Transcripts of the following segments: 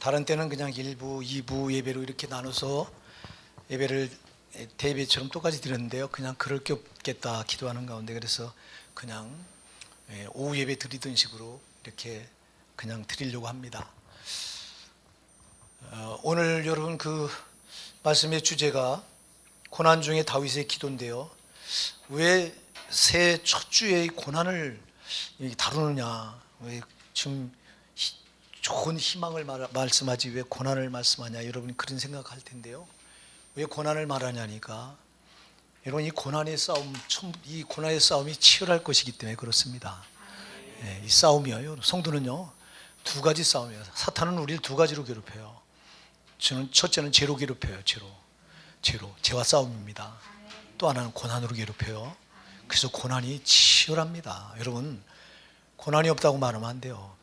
다른 때는 그냥 1부, 2부 예배로 이렇게 나눠서 예배를 대예배처럼 똑같이 드렸는데요. 그냥 그럴 게 없겠다 기도하는 가운데 그래서 그냥 오후 예배 드리던 식으로 이렇게 그냥 드리려고 합니다. 오늘 여러분 그 말씀의 주제가 고난 중에 다윗의 기도인데요. 왜 새해 첫 주에 고난을 다루느냐? 왜 지금 좋은 희망을 말씀하지 왜 고난을 말씀하냐? 여러분 그런 생각할 텐데요. 왜 고난을 말하냐니까 여러분 이 고난의 싸움이 치열할 것이기 때문에 그렇습니다. 이 싸움이요. 성도는요 두 가지 싸움이에요. 사탄은 우리를 두 가지로 괴롭혀요. 첫째는 죄로 괴롭혀요. 죄와 싸움입니다. 또 하나는 고난으로 괴롭혀요. 그래서 고난이 치열합니다. 여러분 고난이 없다고 말하면 안 돼요.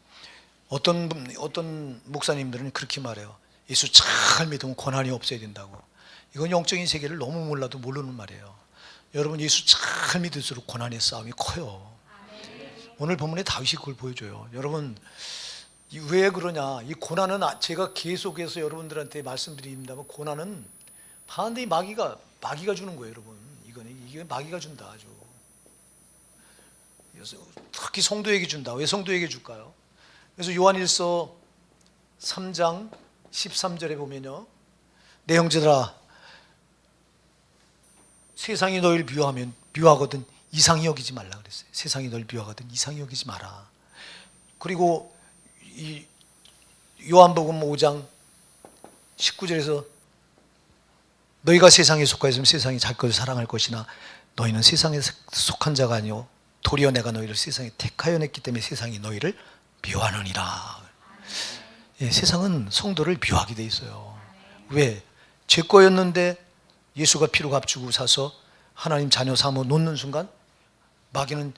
어떤 목사님들은 그렇게 말해요. 예수 잘 믿으면 고난이 없어야 된다고. 이건 영적인 세계를 너무 몰라도 모르는 말이에요. 여러분 예수 잘 믿을수록 고난의 싸움이 커요. 오늘 본문에 다윗이 그걸 보여줘요. 여러분 왜 그러냐? 이 고난은 제가 계속해서 여러분들한테 말씀드립니다만 고난은 반드시 마귀가 주는 거예요, 여러분. 이게 마귀가 준다 아주. 특히 성도에게 준다. 왜 성도에게 줄까요? 그래서 요한일서 3장 13절에 보면요. 내 형제들아 세상이 너희를 미워하거든 이상히 여기지 말라 그랬어요. 세상이 너를 미워하거든 이상히 여기지 마라. 그리고 이 요한복음 5장 19절에서 너희가 세상에 속하였으면 세상이 자기 것을 사랑할 것이나 너희는 세상에 속한 자가 아니요 도리어 내가 너희를 세상에 택하여 냈기 때문에 세상이 너희를 미워하느니라. 세상은 성도를 미워하게 돼 있어요. 왜? 죄 거였는데 예수가 피로 값주고 사서 하나님 자녀 삼아 놓는 순간 마귀의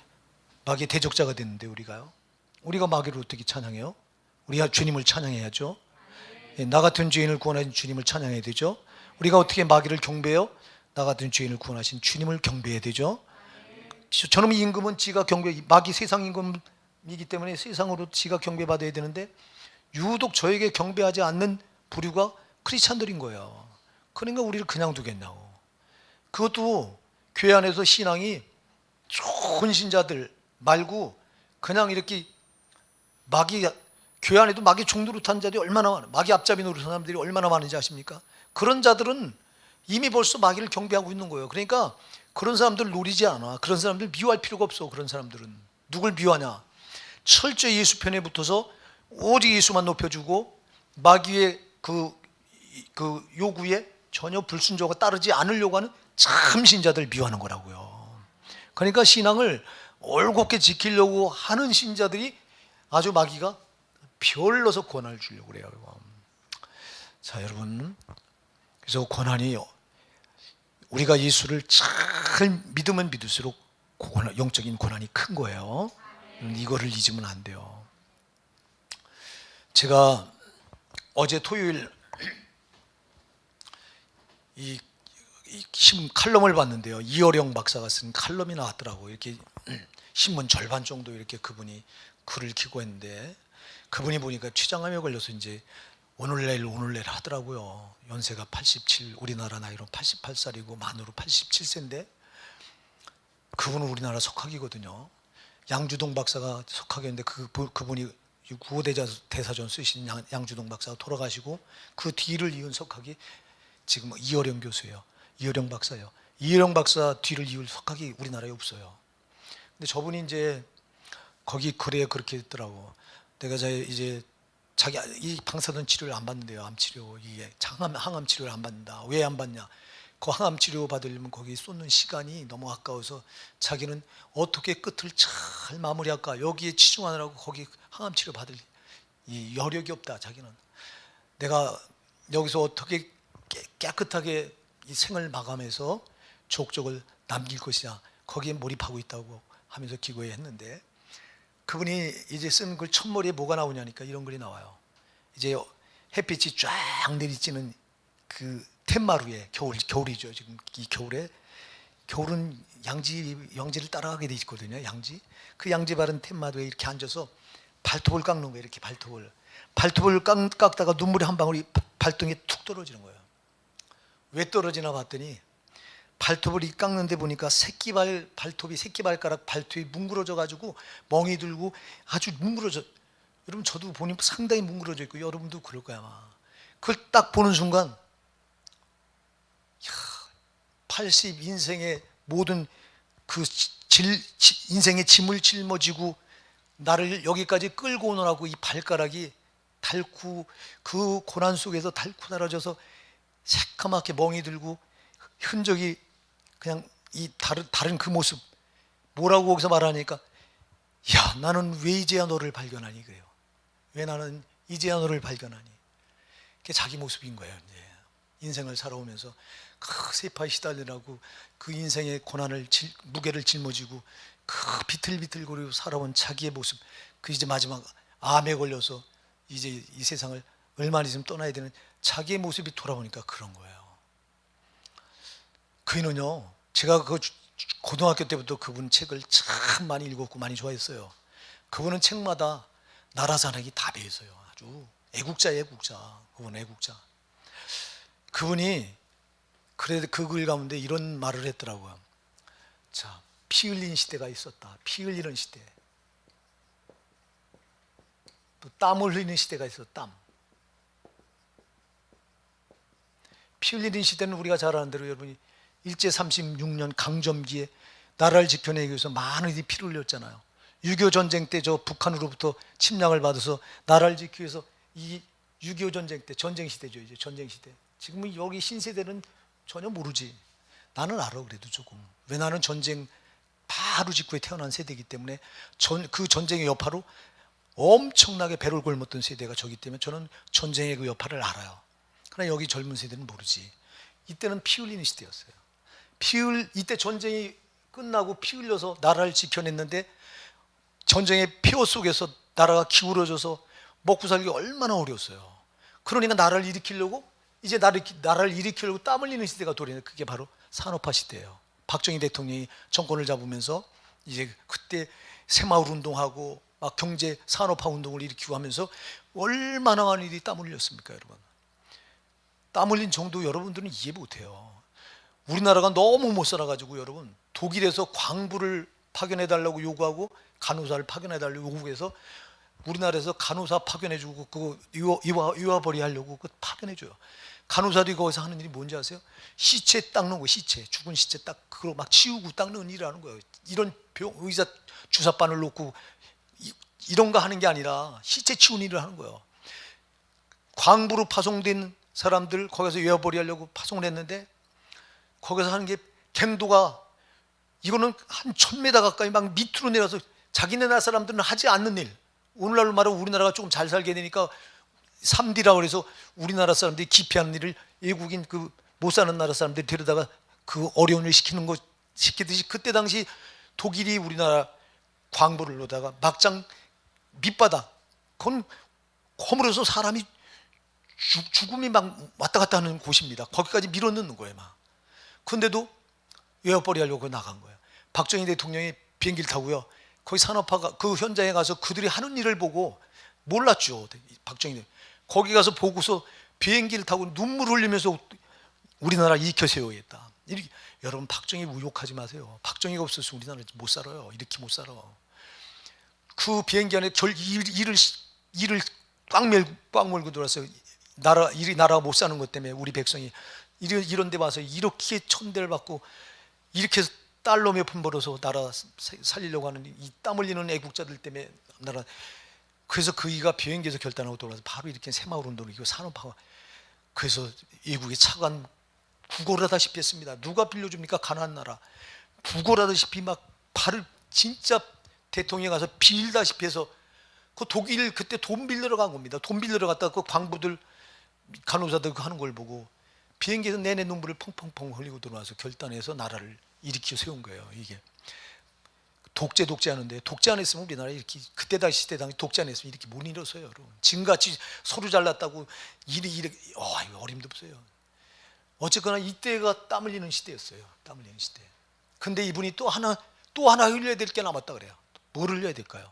대적자가 됐는데 우리가 마귀를 어떻게 찬양해요? 우리가 주님을 찬양해야죠. 나 같은 죄인을 구원하신 주님을 찬양해야 되죠. 우리가 어떻게 마귀를 경배해요? 나 같은 죄인을 구원하신 주님을 경배해야 되죠. 저놈의 임금은 지가 마귀 세상 임금이기 때문에 세상으로 지가 경배받아야 되는데 유독 저에게 경배하지 않는 부류가 크리스찬들인 거예요. 그러니까 우리를 그냥 두겠냐고. 그것도 교회 안에서 신앙이 좋은 신자들 말고 그냥 이렇게 교회 안에도 마귀 종노릇한 자들이 얼마나 많아요. 마귀 앞잡이 노릇하는 사람들이 얼마나 많은지 아십니까? 그런 자들은 이미 벌써 마귀를 경배하고 있는 거예요. 그러니까 그런 사람들 노리지 않아. 그런 사람들 미워할 필요가 없어. 그런 사람들은 누굴 미워하냐? 철저히 예수 편에 붙어서 오직 예수만 높여주고 마귀의 그 요구에 전혀 불순종하고 따르지 않으려고 하는 참 신자들 미워하는 거라고요. 그러니까 신앙을 올곧게 지키려고 하는 신자들이 아주 마귀가 별로서 고난을 주려고 그래요. 자, 여러분, 그래서 고난이 우리가 예수를 잘 믿으면 믿을수록 영적인 고난이 큰 거예요. 이거를 잊으면 안 돼요. 제가 어제 토요일 이 칼럼을 봤는데요. 이어령 박사가 쓴 칼럼이 나왔더라고요. 이렇게 신문 절반 정도 이렇게 그분이 글을 기고 했는데 그분이 보니까 췌장암에 걸려서 이제 오늘내일 하더라고요. 연세가 87, 우리나라 나이로 88살이고 만으로 87세인데 그분은 우리나라 석학이거든요. 양주동 박사가 석학이었는데 그분이 구호대사전 쓰신 양주동 박사가 돌아가시고 그 뒤를 이은 석학이 지금 이어령 교수예요. 이어령 박사예요. 이어령 박사 뒤를 이을 석학이 우리나라에 없어요. 근데 저분이 이제 거기 글에 그렇게 했더라고. 내가 이제 자기 이 방사선 치료를 안 받는데요. 암 치료 이게 항암 치료를 안 받는다. 왜 안 받냐? 그 항암 치료 받으려면 거기 쏟는 시간이 너무 아까워서 자기는 어떻게 끝을 잘 마무리할까 여기에 치중하느라고 거기 항암 치료 받을 이 여력이 없다. 자기는 내가 여기서 어떻게 깨끗하게 이 생을 마감해서 족적을 남길 것이냐 거기에 몰입하고 있다고 하면서 기고해 했는데 그분이 이제 쓴 글 첫머리에 뭐가 나오냐니까 이런 글이 나와요. 이제 햇빛이 쫙 내리쬐는 그 텐마루에 겨울이죠. 지금 이 겨울은 양지를 따라가게 돼 있거든요. 양지. 그 양지 바른 텐마루에 이렇게 앉아서 발톱을 깎는 거예요. 이렇게 발톱을 발톱을 깎다가 눈물이 한 방울이 발등에 툭 떨어지는 거예요. 왜 떨어지나 봤더니 발톱을 깎는데 보니까 발톱이 새끼발가락 발톱이 뭉그러져 가지고 멍이 들고 아주 뭉그러져. 여러분 저도 보니 상당히 뭉그러져 있고 여러분도 그럴 거야 아마. 그걸 딱 보는 순간 80 인생의 모든 그 인생의 짐을 짊어지고 나를 여기까지 끌고 오느라고 이 발가락이 닳고 그 고난 속에서 닳고 달아져서 새까맣게 멍이 들고 흔적이 그냥 이 다른 그 모습 뭐라고 거기서 말하니까 야 나는 왜 이제야 너를 발견하니 그래요. 왜 나는 이제야 너를 발견하니. 그게 자기 모습인 거예요. 이제 인생을 살아오면서 그 세파에 시달리라고 그 인생의 고난을 무게를 짊어지고 그 비틀비틀거리고 살아온 자기의 모습. 그 이제 마지막 암에 걸려서 이제 이 세상을 얼마 있으면 떠나야 되는 자기의 모습이 돌아오니까 그런 거예요. 그이는요, 제가 그 고등학교 때부터 그분 책을 참 많이 읽었고 많이 좋아했어요. 그분은 책마다 나라 사랑이 다 배있어요. 아주 애국자예요, 애국자. 그분 애국자. 그분이 그래도 그 글 가운데 이런 말을 했더라고요. 자, 피 흘린 시대가 있었다. 피 흘리는 시대. 또 땀을 흘리는 시대가 있어. 땀. 피 흘리는 시대는 우리가 잘 아는 대로 여러분이 일제 36년 강점기에 나라를 지켜내기 위해서 많은 이들이 피를 흘렸잖아요. 6.25 전쟁 때 저 북한으로부터 침략을 받아서 나라를 지키기 위해서 이 6.25 전쟁 때 전쟁 시대죠. 이제 전쟁 시대. 지금은 여기 신세대는 전혀 모르지. 나는 알아 그래도 조금. 왜 나는 전쟁 바로 직후에 태어난 세대이기 때문에 그 전쟁의 여파로 엄청나게 배를 굶었던 세대가 저기 때문에 저는 전쟁의 그 여파를 알아요. 그러나 여기 젊은 세대는 모르지. 이때는 피 흘리는 시대였어요. 이때 전쟁이 끝나고 피 흘려서 나라를 지켜냈는데 전쟁의 피어 속에서 나라가 기울어져서 먹고 살기 얼마나 어려웠어요. 그러니까 나라를 일으키려고 이제 나라를 일으키려고 땀 흘리는 시대가 돌아오는 그게 바로 산업화 시대예요. 박정희 대통령이 정권을 잡으면서 이제 그때 새마을 운동하고 막 경제 산업화 운동을 일으키고 하면서 얼마나 많은 일이 땀 흘렸습니까, 여러분? 땀 흘린 정도 여러분들은 이해 못해요. 우리나라가 너무 못 살아가지고 여러분 독일에서 광부를 파견해달라고 요구하고 간호사를 파견해달라고 요구해서 우리나라에서 간호사 파견해주고 그거 유아벌이 하려고 그 파견해줘요. 간호사들이 거기서 하는 일이 뭔지 아세요? 시체 닦는 거, 시체 죽은 시체 딱 그거 막 치우고 닦는 일을 하는 거예요. 이런 의사 주사바늘 놓고 이런 거 하는 게 아니라 시체 치우는 일을 하는 거예요. 광부로 파송된 사람들 거기서 유아벌이 하려고 파송을 했는데 거기서 하는 게 갱도가 이거는 한 1000m 가까이 막 밑으로 내려서 자기네 나라 사람들은 하지 않는 일. 오늘날로 말하면 우리나라가 조금 잘 살게 되니까 3D라고 그래서 우리나라 사람들이 기피하는 일을 외국인 그 못 사는 나라 사람들이 데려다가 그 어려운 일 시키듯이 그때 당시 독일이 우리나라 광부를 놓다가 막장 밑바닥 그건 허물어서 사람이 죽음이 막 왔다 갔다 하는 곳입니다. 거기까지 밀어넣는 거예요 막. 그런데도 외화벌이 하려고 나간 거예요. 박정희 대통령이 비행기를 타고요. 거기 산업화가 그 현장에 가서 그들이 하는 일을 보고 몰랐죠. 박정희 거기 가서 보고서 비행기를 타고 눈물 흘리면서 우리나라 일으켜 세우겠다. 여러분 박정희 우욕하지 마세요. 박정희가 없어서 우리나라 못 살아요. 이렇게 못 살아. 그 비행기 안에 일을 꽉 몰고 들어왔어요. 나라가 못 사는 것 때문에 우리 백성이 이런 데 와서 이렇게 천대를 받고 이렇게 달러 몇 푼 벌어서 나라 살리려고 하는 이 땀 흘리는 애국자들 때문에 나라. 그래서 그이가 비행기에서 결단하고 돌아와서 바로 이렇게 새마을 운동을 이거 산업화가. 그래서 외국에 차관 구걸하다시피 했습니다. 누가 빌려줍니까? 가난한 나라. 구걸하다시피 막 발을 진짜 대통령이 가서 빌다시피 해서 그 독일 그때 돈 빌리러 간 겁니다. 돈 빌리러 갔다가 그 광부들 간호사들 하는 걸 보고 비행기에서 내내 눈물을 펑펑펑 흘리고 들어와서 결단해서 나라를 일으켜 세운 거예요. 이게 독재하는데 독재 안 했으면 우리나라 이렇게 그때 당시 시대 당시 독재 안 했으면 이렇게 못 일었어요, 여러분. 지금같이 서로 잘났다고 이렇게 이거 어림도 없어요. 어쨌거나 이때가 땀 흘리는 시대였어요. 땀 흘리는 시대. 근데 이분이 또 하나 흘려야 될 게 남았다 그래요. 뭘 흘려야 될까요?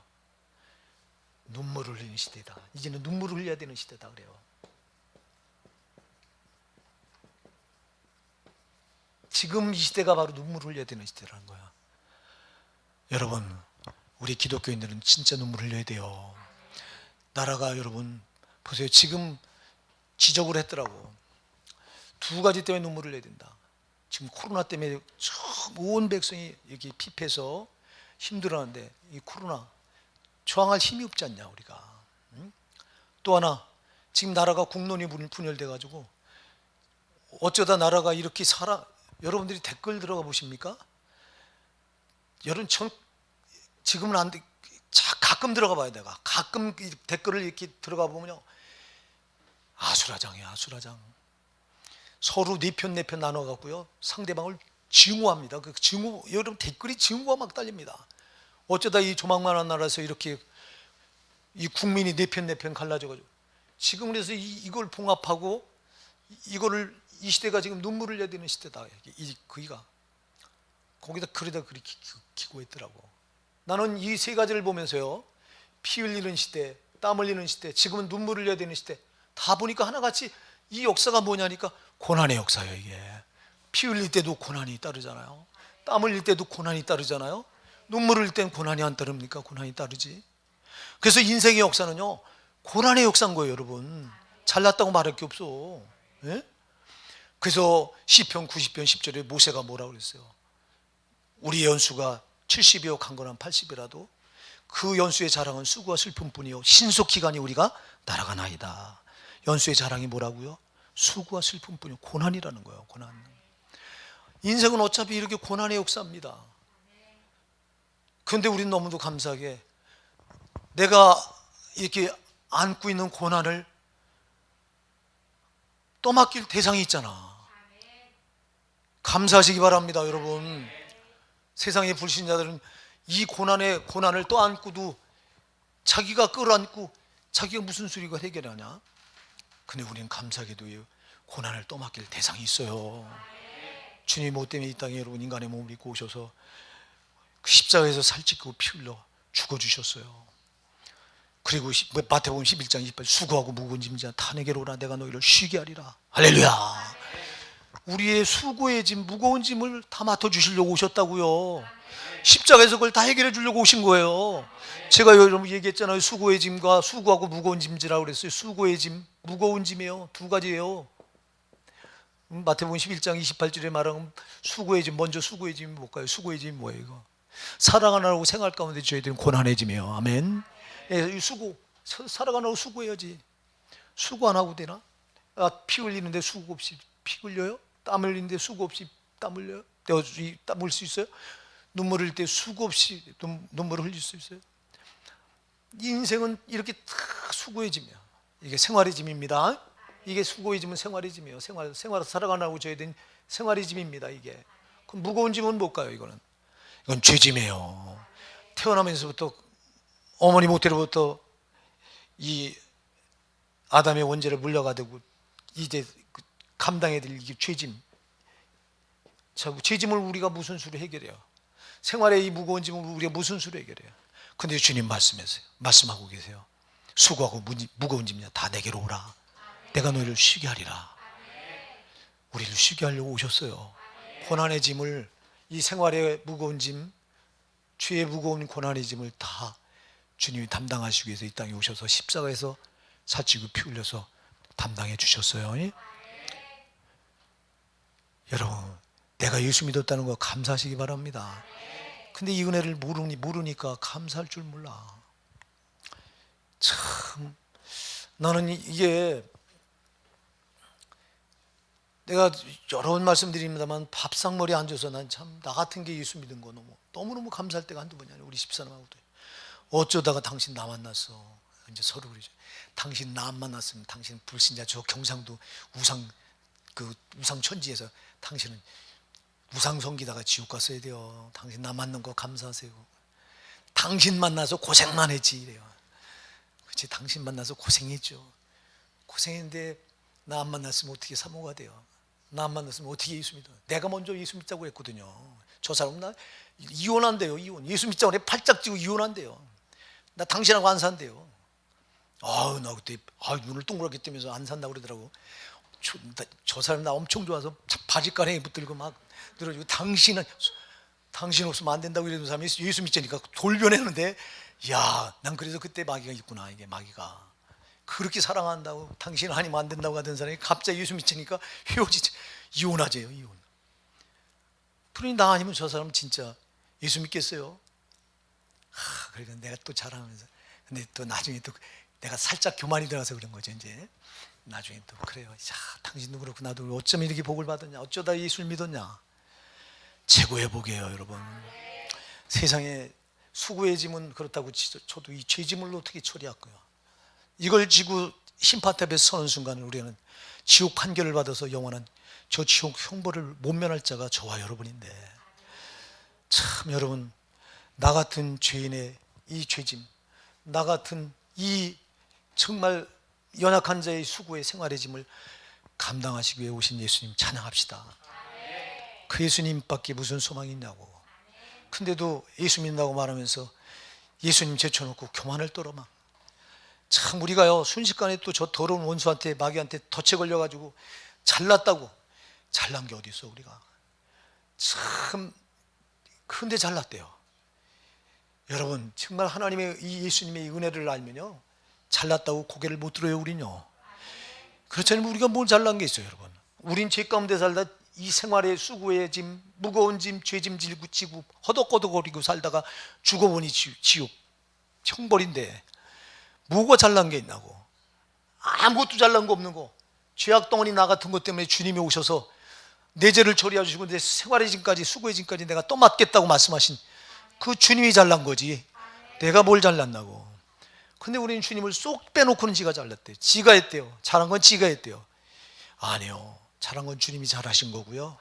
눈물을 흘리는 시대다. 이제는 눈물을 흘려야 되는 시대다 그래요. 지금 이 시대가 바로 눈물을 흘려야 되는 시대라는 거야. 여러분, 우리 기독교인들은 진짜 눈물 흘려야 돼요. 나라가 여러분 보세요. 지금 지적을 했더라고. 두 가지 때문에 눈물을 흘려야 된다. 지금 코로나 때문에 온 백성이 여기 피폐해서 힘들어하는데 이 코로나 저항할 힘이 없지 않냐 우리가. 응? 또 하나 지금 나라가 국론이 분열돼 가지고 어쩌다 나라가 이렇게 살아. 여러분들이 댓글 들어가 보십니까? 여러분 지금은 안 돼. 가끔 들어가 봐야 돼. 가끔 댓글을 이렇게 들어가 보면요, 아수라장이야 아수라장. 서로 네 편 나눠 갖고요 상대방을 증오합니다. 그 증오, 여러분 댓글이 증오가 막 달립니다. 어쩌다 이 조망만한 나라에서 이렇게 이 국민이 네 편 갈라져 가지고 지금 그래서 이걸 봉합하고 이거를 이 시대가 지금 눈물을 흘려야 되는 시대다. 그이가 거기다 그러다 그렇게 기고했더라고. 나는 이 세 가지를 보면서요, 피 흘리는 시대, 땀 흘리는 시대, 지금은 눈물을 흘려야 되는 시대, 다 보니까 하나같이 이 역사가 뭐냐니까 고난의 역사예요. 이게 피 흘릴 때도 고난이 따르잖아요. 땀 흘릴 때도 고난이 따르잖아요. 눈물 흘릴 때는 고난이 안 따릅니까? 고난이 따르지. 그래서 인생의 역사는요 고난의 역사인 거예요. 여러분 잘났다고 말할 게 없어. 예? 그래서 시편 90편 10절에 모세가 뭐라고 그랬어요? 우리 연수가 70이요 강건한 80이라도 그 연수의 자랑은 수고와 슬픔뿐이요 신속히 가니 우리가 날아가나이다. 연수의 자랑이 뭐라고요? 수고와 슬픔뿐이요 고난이라는 거예요. 고난. 인생은 어차피 이렇게 고난의 역사입니다. 그런데 우리는 너무도 감사하게 내가 이렇게 안고 있는 고난을 떠맡길 대상이 있잖아. 감사하시기 바랍니다. 여러분, 세상의 불신자들은 이 고난을 떠안고도 자기가 끌어안고 자기가 무슨 수리가 해결하냐. 근데 우리는 감사하게도 고난을 떠맡길 대상이 있어요. 주님 뭐 때문에 이 땅에 여러분 인간의 몸을 입고 오셔서 그 십자가에서 살찌고 피 흘려 죽어주셨어요. 그리고 마태복음 11장 28절 수고하고 무거운 짐 지라 다 내게로 오라 내가 너희를 쉬게 하리라. 할렐루야. 우리의 수고의 짐, 무거운 짐을 다 맡아주시려고 오셨다고요. 십자가에서 그걸 다 해결해 주려고 오신 거예요. 제가 여러분 얘기했잖아요. 수고의 짐과 수고하고 무거운 짐지라고 그랬어요. 수고의 짐, 무거운 짐이에요. 두 가지예요. 마태복음 11장 28절에 말하면 수고의 짐, 먼저 수고의 짐이 뭘까요? 수고의 짐이 뭐예요? 이거 살아가느라고 생활 가운데 줘야 되는 고난의 짐이에요. 아멘. 예, 수고, 살아가느라고 수고해야지. 수고 안 하고 되나? 피 흘리는데 수고 없이 피 흘려요? 땀 흘리는데 수고 없이 땀 흘려요? 땀 흘릴 수 있어요? 눈물 흘릴 때 수고 없이 눈물을 흘릴 수 있어요? 인생은 이렇게 수고의 짐이야. 이게 생활의 짐입니다. 이게 수고의 짐은 생활의 짐이에요. 생활 살아가느라고 져야 되는 생활의 짐입니다. 이게. 그럼 무거운 짐은 뭘까요? 이건 죄짐이에요. 태어나면서부터 어머니 모태로부터 이 아담의 원죄를 물려가지고 이제 감당해야 될 이게 죄짐. 죄짐을 우리가 무슨 수로 해결해요? 생활의 이 무거운 짐을 우리가 무슨 수로 해결해요? 근데 주님 말씀하고 계세요. 수고하고 무거운 짐이야 다 내게로 오라. 내가 너희를 쉬게 하리라. 우리를 쉬게 하려고 오셨어요. 고난의 짐을, 이 생활의 무거운 짐, 죄의 무거운 고난의 짐을 다 주님이 담당하시기 위해서 이 땅에 오셔서 십자가에서 살찌고 피 흘려서 담당해 주셨어요. 여러분, 내가 예수 믿었다는 거 감사하시기 바랍니다. 근데 이 은혜를 모르니까 감사할 줄 몰라. 참, 나는 이게 내가 여러 번 말씀드립니다만 밥상머리에 앉아서 난 참 나 같은 게 예수 믿은 거 너무너무 감사할 때가 한두 번이 아니에요. 우리 집사람하고도 어쩌다가 당신 나 만났어. 이제 서로 그러죠. 당신 나 안 만났으면 당신 불신자 저 경상도 우상 천지에서 당신은 우상 섬기다가 지옥 갔어야 돼요. 당신 나 만난 거 감사하세요. 당신 만나서 고생만 했지 이래요. 그렇지, 당신 만나서 고생했죠. 고생했는데 나 안 만났으면 어떻게 사모가 돼요? 나 안 만났으면 어떻게 예수 믿어요? 내가 먼저 예수 믿자고 했거든요. 저 사람 나 이혼한대요. 이혼. 예수 믿자고 내 팔짝 쥐고 이혼한대요. 나 당신하고 안 산대요. 나 그때 눈을 동그랗게 뜨면서 안 산다고 그러더라고. 저 사람 나 엄청 좋아서 바지가랑이 붙들고 막 늘어지고, 당신 없으면 안 된다고 이러는 사람이 예수 믿자니까 돌변했는데, 야, 난 그래서 그때 마귀가 있구나. 이게 마귀가 그렇게 사랑한다고 당신 아니면 안 된다고 하던 사람이 갑자기 예수 믿자니까 이혼하재요, 이혼. 그러니 나 아니면 저 사람 진짜 예수 믿겠어요? 그러니까 내가 또 자랑하면서, 근데 또 나중에 또 내가 살짝 교만이 들어서 그런 거죠. 이제 나중에 또 그래요. 야, 당신도 그렇고 나도 어쩜 이렇게 복을 받았냐, 어쩌다 예수를 믿었냐. 최고의 복이에요, 여러분. 세상에 수고의 짐은 그렇다고 저도 이 죄짐을 어떻게 처리할까요? 이걸 지고 심판대 앞에 서는 순간 우리는 지옥 판결을 받아서 영원한 저 지옥 형벌을 못 면할 자가 저와 여러분인데, 참 여러분, 나 같은 죄인의 이 죄짐, 나 같은 이 정말 연약한 자의 수고의 생활의 짐을 감당하시기 위해 오신 예수님 찬양합시다. 그 예수님밖에 무슨 소망이 있냐고. 근데도 예수 믿는다고 말하면서 예수님 제쳐놓고 교만을 떨어만. 참 우리가요, 순식간에 또 저 더러운 원수한테, 마귀한테 덫에 걸려가지고 잘났다고. 잘난 게 어디 있어. 우리가 참 근데 잘났대요. 여러분, 정말 하나님의 이 예수님의 은혜를 알면요, 잘났다고 고개를 못 들어요. 우린요. 그렇지 않으면 우리가 뭘 잘난 게 있어요. 여러분, 우린 죄 가운데 살다 이 생활의 수고의 짐, 무거운 짐, 죄짐 지고 허덕허덕거리고 살다가 죽어보니 지옥 형벌인데 뭐가 잘난 게 있나고. 아무것도 잘난 거 없는 거. 죄악 덩어리 나 같은 것 때문에 주님이 오셔서 내 죄를 처리해 주시고 내 생활의 짐까지, 수고의 짐까지 내가 떠맡겠다고 말씀하신 그 주님이 잘난 거지, 내가 뭘 잘났나고. 근데 우리는 주님을 쏙 빼놓고는 지가 잘났대요. 지가 했대요. 잘한 건 지가 했대요. 아니요, 잘한 건 주님이 잘하신 거고요,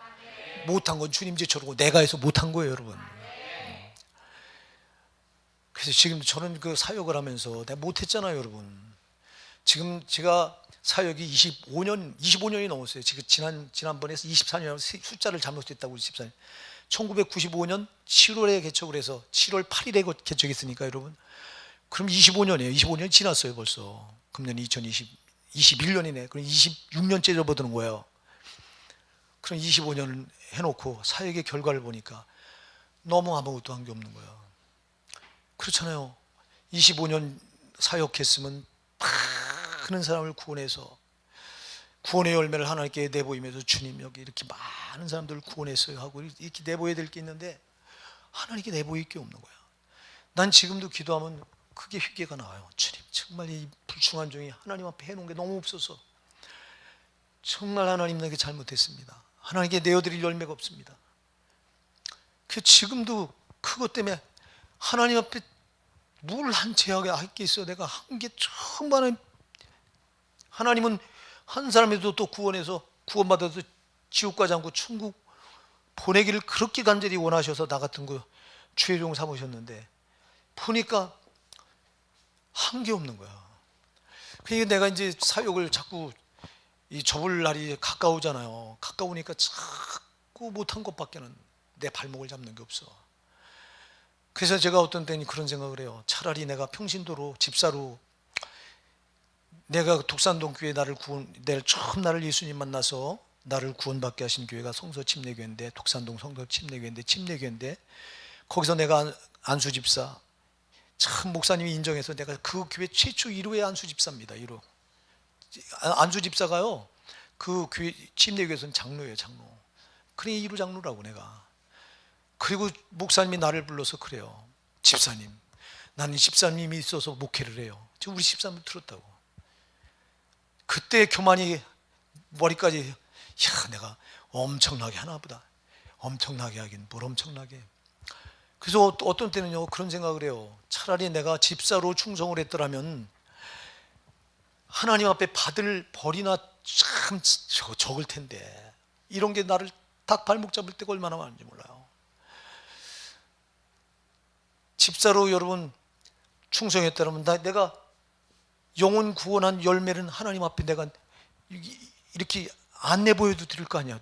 못한 건 주님 제쳐놓고 내가 해서 못한 거예요, 여러분. 그래서 지금 저는 그 사역을 하면서 내가 못했잖아요, 여러분. 지금 제가 사역이 25년이 넘었어요. 지금 지난번에 24년 숫자를 잘못했다고, 우리 집사님. 1995년 7월에 개척을 해서 7월 8일에 개척했으니까 여러분, 그럼 25년이에요. 25년이 지났어요 벌써. 금년 21년이네. 그럼 26년째 접어드는 거예요. 그럼 25년을 해놓고 사역의 결과를 보니까 너무 아무것도 한 게 없는 거예요. 그렇잖아요. 25년 사역했으면 많은 사람을 구원해서 구원의 열매를 하나님께 내보이면서 주님 여기 이렇게 많은 사람들을 구원했어요 하고 이렇게 내보여야 될 게 있는데 하나님께 내보일 게 없는 거야. 난 지금도 기도하면 크게 회개가 나와요. 주님, 정말 이 불충한 종이 하나님 앞에 해놓은 게 너무 없어서 정말 하나님 나에게 잘못했습니다. 하나님께 내어드릴 열매가 없습니다. 그 지금도 그것 때문에 하나님 앞에 뭘 한 죄악에 할 게 있어. 내가 한 게 정말, 하나님은 한 사람에도 또 구원해서 구원받아서 지옥 가지 않고 천국 보내기를 그렇게 간절히 원하셔서 나 같은 거 죄종 삼으셨는데 보니까 한 게 없는 거야. 그러니까 내가 이제 사역을 자꾸 접을 날이 가까우잖아요. 가까우니까 자꾸 못한 것밖에는 내 발목을 잡는 게 없어. 그래서 제가 어떤 때는 그런 생각을 해요. 차라리 내가 평신도로 집사로, 내가 독산동 교회 내가 처음 나를 예수님 만나서 나를 구원받게 하신 교회가 성서 침례교회인데, 독산동 성서 침례교회인데 거기서 내가 안수 집사, 참 목사님이 인정해서 내가 그 교회 최초 1호의 안수 집사입니다. 1호 안수 집사가요, 그 교회 침례교회에서는 장로예요, 장로. 그러니 1호 장로라고 내가. 그리고 목사님이 나를 불러서 그래요. 집사님, 나는 집사님이 있어서 목회를 해요. 지금 우리 집사님 들었다고. 그때 교만이 머리까지, 야, 내가 엄청나게 하나 보다. 엄청나게 하긴 뭘 엄청나게. 그래서 어떤 때는요 그런 생각을 해요. 차라리 내가 집사로 충성을 했더라면 하나님 앞에 받을 벌이나 참 적을 텐데, 이런 게 나를 딱 발목 잡을 때가 얼마나 많은지 몰라요. 집사로 여러분 충성했다면 내가 영혼 구원한 열매는 하나님 앞에 내가 이렇게 안내 보여도 드릴 거 아니야.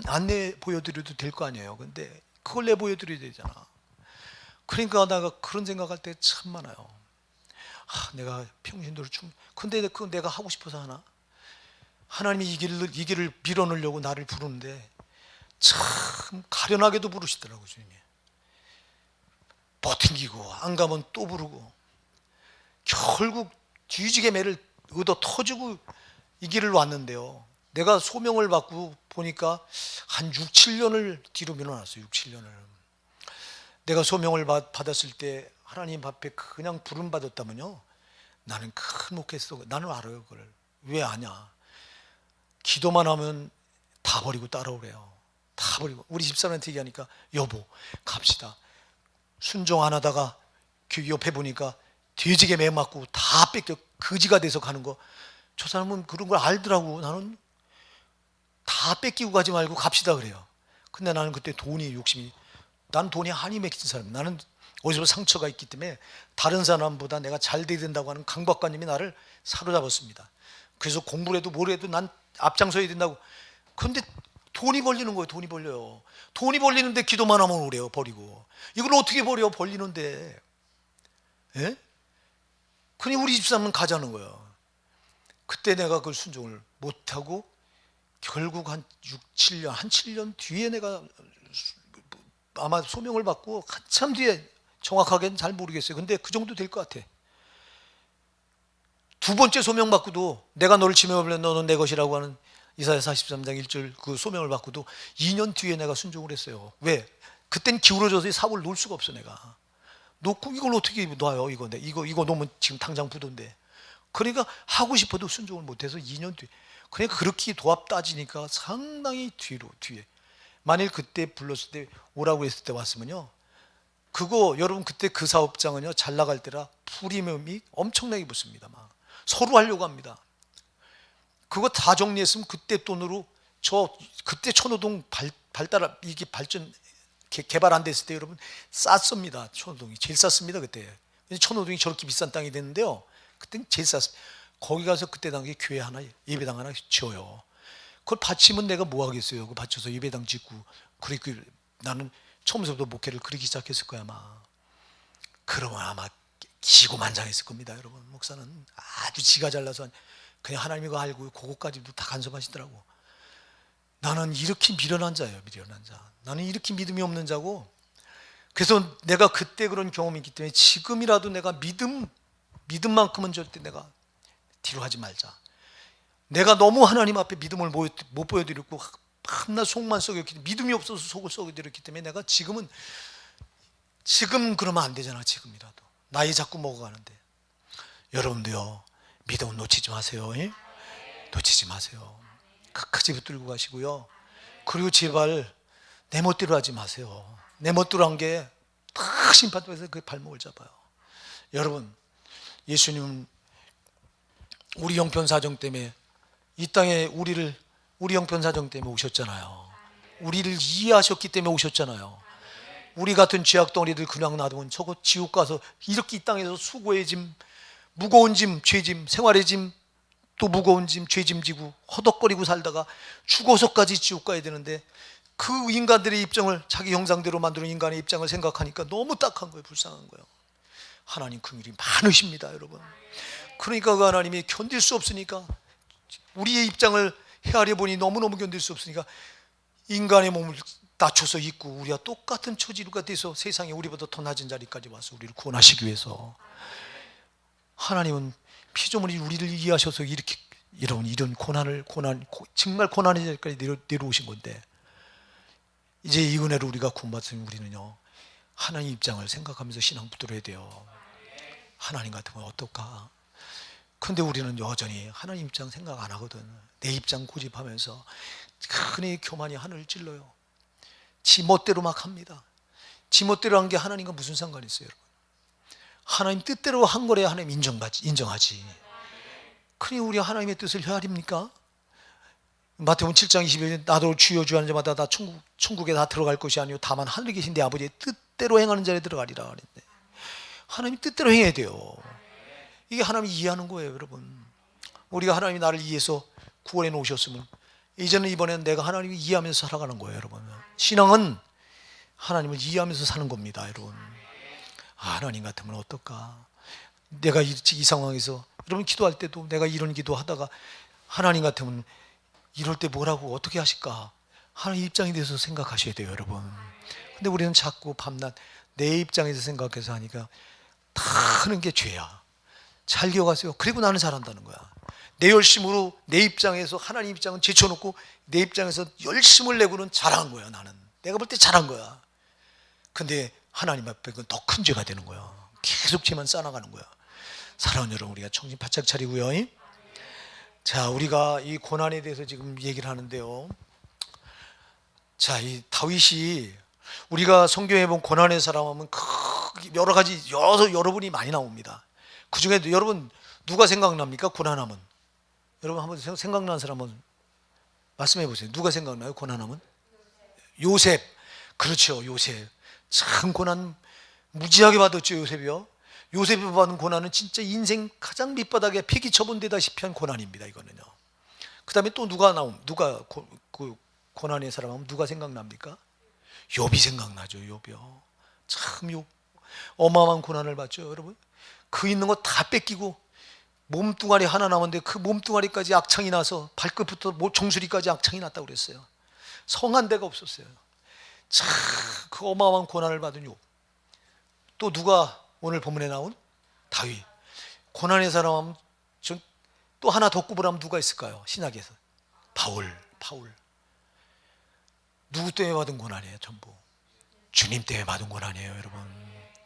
안내 보여드려도 될 거 아니에요. 근데 그걸 내보여드려야 되잖아. 그러니까 내가 그런 생각할 때 참 많아요. 내가 평신도를 근데 그거 내가 하고 싶어서 하나? 하나님이 이 길을 밀어넣으려고 나를 부르는데 참 가련하게도 부르시더라고요. 주님이 버팅기고 안 가면 또 부르고 결국 뒤지게 매를 얻어 터지고 이 길을 왔는데요. 내가 소명을 받고 보니까 한 6, 7년을 뒤로 밀어놨어요. 6, 7년을. 내가 소명을 받았을 때 하나님 앞에 그냥 부름 받았다면요, 나는 큰 목회했어. 나는 알아요. 그걸 왜 아냐? 기도만 하면 다 버리고 따라오래요. 다 버리고. 우리 집사람한테 얘기하니까 여보 갑시다. 순종 안 하다가 그 옆에 보니까 돼지게 매 맞고 다 뺏겨 거지가 돼서 가는 거, 저 사람은 그런 걸 알더라고. 나는 다 뺏기고 가지 말고 갑시다 그래요. 근데 나는 그때 돈이 욕심이, 나는 돈이 한이 맺힌 사람, 나는 어디서 상처가 있기 때문에 다른 사람보다 내가 잘 돼야 된다고 하는 강박관념이 나를 사로잡았습니다. 그래서 공부를 해도 뭘 해도 난 앞장서야 된다고. 그런데 돈이 벌리는 거예요. 돈이 벌려요. 돈이 벌리는데 기도만 하면 오래요. 버리고. 이걸 어떻게 버려? 벌리는데. 예? 그니 우리 집사람은 가자는 거예요. 그때 내가 그걸 순종을 못하고 결국 한 6, 7년, 한 7년 뒤에 내가 아마 소명을 받고 한참 뒤에, 정확하게는 잘 모르겠어요. 근데 그 정도 될 것 같아. 두 번째 소명 받고도 내가 너를 지명하면 너는 내 것이라고 하는 이사야 43장 1절 그 소명을 받고도 2년 뒤에 내가 순종을 했어요. 왜? 그땐 기울어져서 이 사고를 놓을 수가 없어. 내가 놓고 이걸 어떻게 놔요? 이거 놓으면 지금 당장 부도인데. 그러니까 하고 싶어도 순종을 못해서 2년 뒤에. 그러니까 그렇게 도합 따지니까 상당히 뒤에. 만일 그때 불렀을 때 오라고 했을 때 왔으면요, 그거 여러분 그때 그 사업장은요 잘 나갈 때라 프리미엄이 엄청나게 붙습니다. 막 서로 하려고 합니다. 그거 다 정리했으면 그때 돈으로 그때 천호동 발달 이게 발전 개발 안 됐을 때 여러분 쌌습니다. 천호동이 제일 쌌습니다 그때. 천호동이 저렇게 비싼 땅이 됐는데요, 그때는 제일 쌌습니다. 거기 가서 그때 당시에 교회 하나, 예배당 하나 지어요. 그걸 바치면 내가 뭐 하겠어요? 그거 바쳐서 예배당 짓고. 그렇게 나는 처음부터 목회를 그렇게 시작했을 거야 아마. 그러면 아마 기고만장했을 겁니다. 여러분, 목사는 아주 지가 잘나서 그냥 하나님이 그거 알고 그거까지도 다 간섭하시더라고. 나는 이렇게 미련한 자예요. 미련한 자. 나는 이렇게 믿음이 없는 자고. 그래서 내가 그때 그런 경험이 있기 때문에 지금이라도 내가 믿음만큼은 절대 내가 뒤로 하지 말자. 내가 너무 하나님 앞에 믿음을 못 보여드렸고 한낱 속만 썩였기 때문에, 믿음이 없어서 속을 썩여드렸기 때문에 내가 지금 그러면 안 되잖아. 지금이라도 나이 자꾸 먹어가는데. 여러분도요 믿음은 놓치지 마세요. 예? 놓치지 마세요. 끝까지 붙들고 가시고요. 그리고 제발 내 멋대로 하지 마세요. 내 멋대로 한 게 다 심판대에서 그 발목을 잡아요. 여러분, 예수님은 우리 형편 사정 때문에 이 땅에 우리 형편 사정 때문에 오셨잖아요. 우리를 이해하셨기 때문에 오셨잖아요. 우리 같은 죄악 덩어리들 그냥 놔두면 저거 지옥 가서 이렇게 이 땅에서 수고의 짐, 무거운 짐, 죄짐, 생활의 짐, 또 무거운 짐, 죄짐 지고 허덕거리고 살다가 죽어서까지 지옥 가야 되는데, 그 인간들의 입장을, 자기 형상대로 만드는 인간의 입장을 생각하니까 너무 딱한 거예요. 불쌍한 거예요. 하나님 긍휼이 많으십니다, 여러분. 그러니까 그 하나님이 견딜 수 없으니까, 우리의 입장을 헤아려 보니 너무너무 견딜 수 없으니까 인간의 몸을 낮춰서 입고 우리와 똑같은 처지가 돼서 세상에 우리보다 더 낮은 자리까지 와서 우리를 구원하시기 위해서. 하나님은 피조물이 우리를 이해하셔서 이렇게 이런 정말 고난의 자리까지 내려오신 건데, 이제 이 은혜로 우리가 구원받으면 우리는요 하나님 입장을 생각하면서 신앙 붙들어야 돼요. 하나님 같으면 어떨까? 근데 우리는 여전히 하나님 입장 생각 안 하거든. 내 입장 고집하면서 흔히 교만이 하늘을 찔러요. 지 멋대로 막 합니다. 지 멋대로 한 게 하나님과 무슨 상관이 있어요, 여러분? 하나님 뜻대로 한 거래 하나님 인정하지. 그러니 우리 하나님의 뜻을 헤아립니까? 마태복음 7장 21절 나도 주여 주여 하는 자마다 다 천국에 다 들어갈 것이 아니요 다만 하늘에 계신 내 아버지의 뜻대로 행하는 자에 들어가리라 그랬는데, 하나님 뜻대로 행해야 돼요. 이게 하나님이 이해하는 거예요, 여러분. 우리가 하나님이 나를 이해해서 구원해 놓으셨으면 이번에는 내가 하나님을 이해하면서 살아가는 거예요, 여러분. 신앙은 하나님을 이해하면서 사는 겁니다, 여러분. 하나님 같으면 어떨까? 내가 이 상황에서 여러분 기도할 때도 내가 이런 기도하다가 하나님 같으면 이럴 때 뭐라고 어떻게 하실까? 하나님 입장에 대해서 생각하셔야 돼요, 여러분. 근데 우리는 자꾸 밤낮 내 입장에서 생각해서 하니까 다 하는 게 죄야. 잘 기억하세요. 그리고 나는 잘한다는 거야. 내 열심으로 내 입장에서 하나님 입장은 제쳐놓고 내 입장에서 열심을 내고는 잘한 거야. 나는 내가 볼 때 잘한 거야. 근데 하나님 앞에 그건 더 큰 죄가 되는 거야. 계속 죄만 쌓아나가는 거야. 사랑하는 여러분, 우리가 정신 바짝 차리고요. 자, 우리가 이 고난에 대해서 지금 얘기를 하는데요. 자, 이 다윗이 우리가 성경에 보면 고난의 사람 하면 여러 가지 여러분이 많이 나옵니다. 그 중에도 여러분 누가 생각납니까? 고난하면 여러분 한번 생각나는 사람 한번 말씀해 보세요. 누가 생각나요? 고난하면 요셉. 그렇죠, 요셉. 참 고난 무지하게 받았죠, 요셉이요. 요셉이 받은 고난은 진짜 인생 가장 밑바닥에 폐기 처분되다시피 한 고난입니다. 이거는요. 그 다음에 또 누가 누가 고난의 사람 하면 누가 생각납니까? 욥이 생각나죠. 욥이요. 참 욥 어마어마한 고난을 받죠, 여러분. 그 있는 거 다 뺏기고 몸뚱아리 하나 남았는데 그 몸뚱아리까지 악창이 나서 발끝부터 정수리까지 악창이 났다고 그랬어요. 성한 데가 없었어요. 참 그 어마어마한 고난을 받은 욥. 또 누가 오늘 본문에 나온 다윗. 고난의 사람 하면 또 하나 더 꼽으라면 누가 있을까요? 신약에서 바울. 누구 때문에 받은 고난이에요? 전부 주님 때문에 받은 고난이에요, 여러분.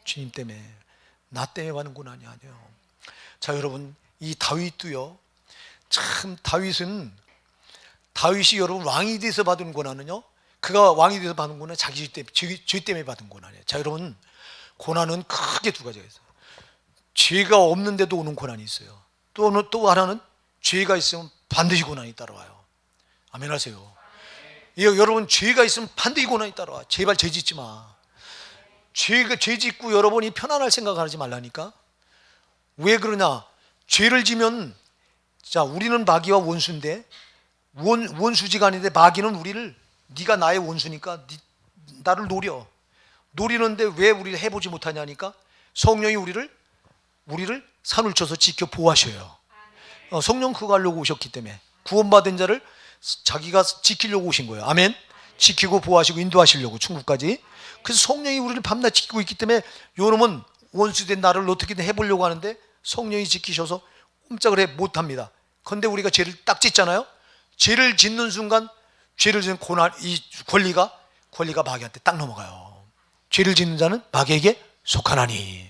주님 때문에, 나 때문에 받은 고난이 아니에요. 자, 여러분, 이 다윗도요. 참 다윗이 여러분 왕이 돼서 받은 고난은요, 그가 왕이 돼서 받은 고난은 자기 죄 때문에 받은 고난이에요. 자, 여러분, 고난은 크게 두 가지가 있어요. 죄가 없는데도 오는 고난이 있어요. 또 하나는 죄가 있으면 반드시 고난이 따라와요. 아멘 하세요. 여러분, 죄가 있으면 반드시 고난이 따라와. 제발 죄 짓지 마. 죄 짓고 여러분이 편안할 생각하지 말라니까. 왜 그러냐? 죄를 지면, 자, 우리는 마귀와 원수인데, 원수지간인데 마귀는 우리를, 네가 나의 원수니까 나를 노리는데 왜 우리를 해보지 못하냐니까. 성령이 우리를 산을 쳐서 지켜 보호하셔요. 성령 그거 하려고 오셨기 때문에, 구원받은 자를 자기가 지키려고 오신 거예요. 아멘. 지키고 보호하시고 인도하시려고 천국까지. 그래서 성령이 우리를 밤낮 지키고 있기 때문에 요놈은 원수된 나를 어떻게든 해보려고 하는데 성령이 지키셔서 꼼짝을 해 못합니다. 그런데 우리가 죄를 딱 짓잖아요. 죄를 짓는 순간 죄를 짓는 고난, 이 권리가 마귀한테 딱 넘어가요. 죄를 짓는 자는 마귀에게 속하나니.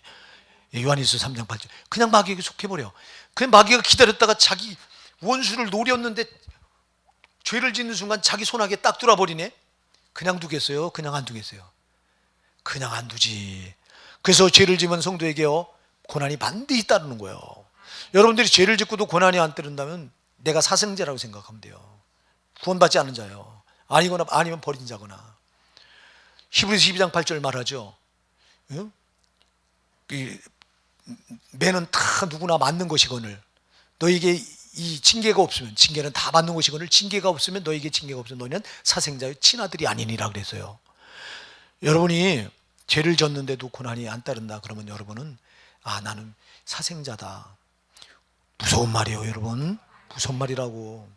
요한일서 3장 8절. 그냥 마귀에게 속해버려. 그냥 마귀가 기다렸다가 자기 원수를 노렸는데 죄를 짓는 순간 자기 손아귀에 딱 뚫어버리네. 그냥 두겠어요? 그냥 안 두겠어요? 그냥 안 두지. 그래서 죄를 지은 성도에게요, 고난이 반드시 따르는 거예요. 여러분들이 죄를 짓고도 고난이 안 따른다면 내가 사생자라고 생각하면 돼요. 구원받지 않은 자요. 아니면 버린 자거나. 히브리서 12장 8절 말하죠. 응? 매는 다 누구나 맞는 것이거늘 너에게 이 징계가 없으면, 징계는 다 받는 것이거늘 징계가 없으면 너에게 징계가 없으면 너는 사생자의 친아들이 아니니라 그랬어요. 여러분이 죄를 졌는데도 고난이 안 따른다 그러면 여러분은 나는 사생자다. 무서운 말이에요, 여러분. 무서운 말이라고.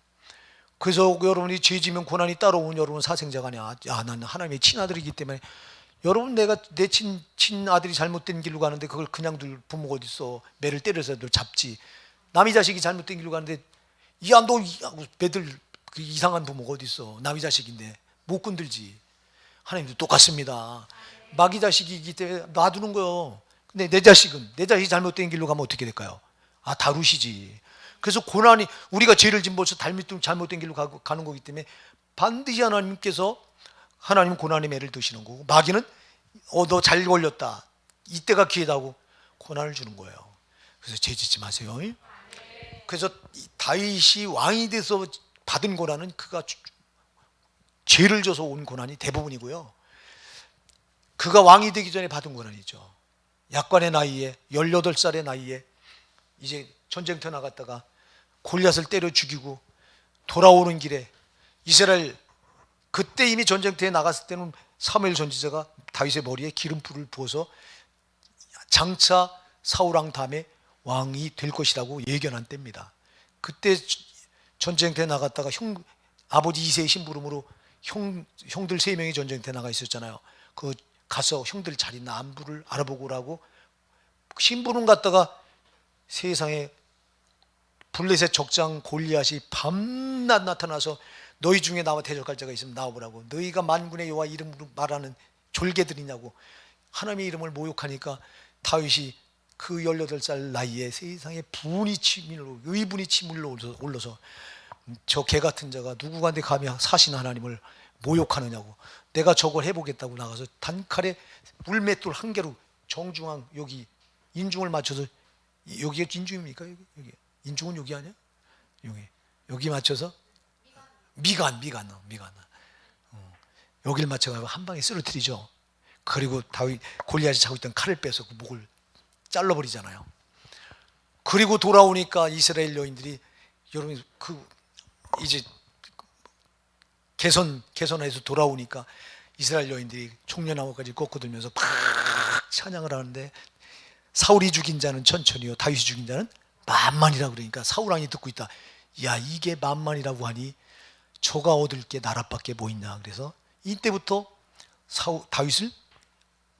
그래서 여러분이 죄 지면 고난이 따라오면 여러분 사생자가 아니야. 나는 하나님의 친아들이기 때문에. 여러분, 내가 내 친아들이 잘못된 길로 가는데 그걸 그냥 둘 부모가 어디 있어. 매를 때려서도 잡지. 남의 자식이 잘못된 길로 가는데 너 매들 그 이상한 부모가 어디 있어. 남의 자식인데 못 건들지. 하나님도 똑같습니다. 마귀 자식이기 때문에 놔두는 거예요. 근데 내 자식이 잘못된 길로 가면 어떻게 될까요? 다루시지. 그래서 고난이, 우리가 죄를 짓고서 잘못된 길로 가는 거기 때문에 반드시 하나님 고난의 매를 드시는 거고, 마귀는 너 잘 걸렸다, 이때가 기회다고 고난을 주는 거예요. 그래서 죄 짓지 마세요. 그래서 다윗이 왕이 돼서 받은 고난은 그가 죄를 져서 온 고난이 대부분이고요. 그가 왕이 되기 전에 받은 고난이죠. 약관의 나이에 18살의 나이에 이제 전쟁터 나갔다가 골리앗을 때려 죽이고 돌아오는 길에 이스라엘, 그때 이미 전쟁터에 나갔을 때는 사무엘 선지자가 다윗의 머리에 기름불을 부어서 장차 사울 왕 다음에 왕이 될 것이라고 예견한 때입니다. 그때 전쟁터에 나갔다가 아버지 이세의 심부름으로 형들 3명이 전쟁터에 나가 있었잖아요. 그 가서 형들 잘 있나 안부를 알아보고 오라고 심부름 갔다가 세상에 블레셋 적장 골리앗이 밤낮 나타나서 너희 중에 나와 대적할 자가 있으면 나와보라고, 너희가 만군의 여호와 이름으로 말하는 졸개들이냐고 하나님의 이름을 모욕하니까 다윗이 그 18살 나이에 세상에 의분이 치밀러 올라서 저 개 같은 자가 누구한테 감히 사신 하나님을 모욕하느냐고, 내가 저걸 해보겠다고 나가서 단칼에 물맷돌 한 개로 정중앙 여기 인중을 맞춰서, 여기가 인중입니까? 여기 인중은 여기 아니야? 여기 맞춰서 미간 여기를 맞춰가지고 한 방에 쓰러뜨리죠. 그리고 다윗 골리앗이 차고 있던 칼을 빼서 그 목을 잘라버리잖아요. 그리고 돌아오니까 이스라엘 여인들이, 여러분 이제 개선해서 돌아오니까 이스라엘 여인들이 총련나무까지 꺾고 들면서 팍 찬양을 하는데, 사울이 죽인 자는 천천히요 다윗이 죽인 자는 만만이라 그러니까 사울 왕이 듣고 있다. 야, 이게 만만이라고 하니 저가 얻을 게 나라밖에 뭐 있냐. 그래서 이때부터 다윗을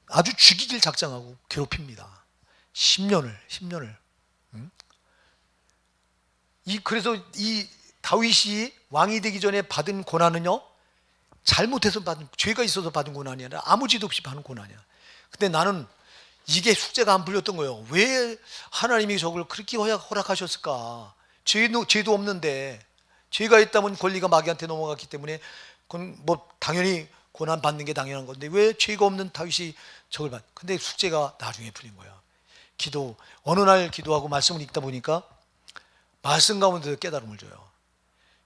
아주 죽이길 작정하고 괴롭힙니다. 10년을. 그래서 이 다윗이 왕이 되기 전에 받은 고난은요, 잘못해서 받은, 죄가 있어서 받은 고난이 아니라 아무 죄도 없이 받은 고난이야. 근데 나는 이게 숙제가 안 풀렸던 거예요. 왜 하나님이 저걸 그렇게 허락하셨을까? 죄도 없는데, 죄가 있다면 권리가 마귀한테 넘어갔기 때문에 그건 뭐 당연히 고난 받는 게 당연한 건데 왜 죄가 없는 다윗이 저걸 받? 근데 숙제가 나중에 풀린 거야. 어느 날 기도하고 말씀을 읽다 보니까 말씀 가운데 깨달음을 줘요.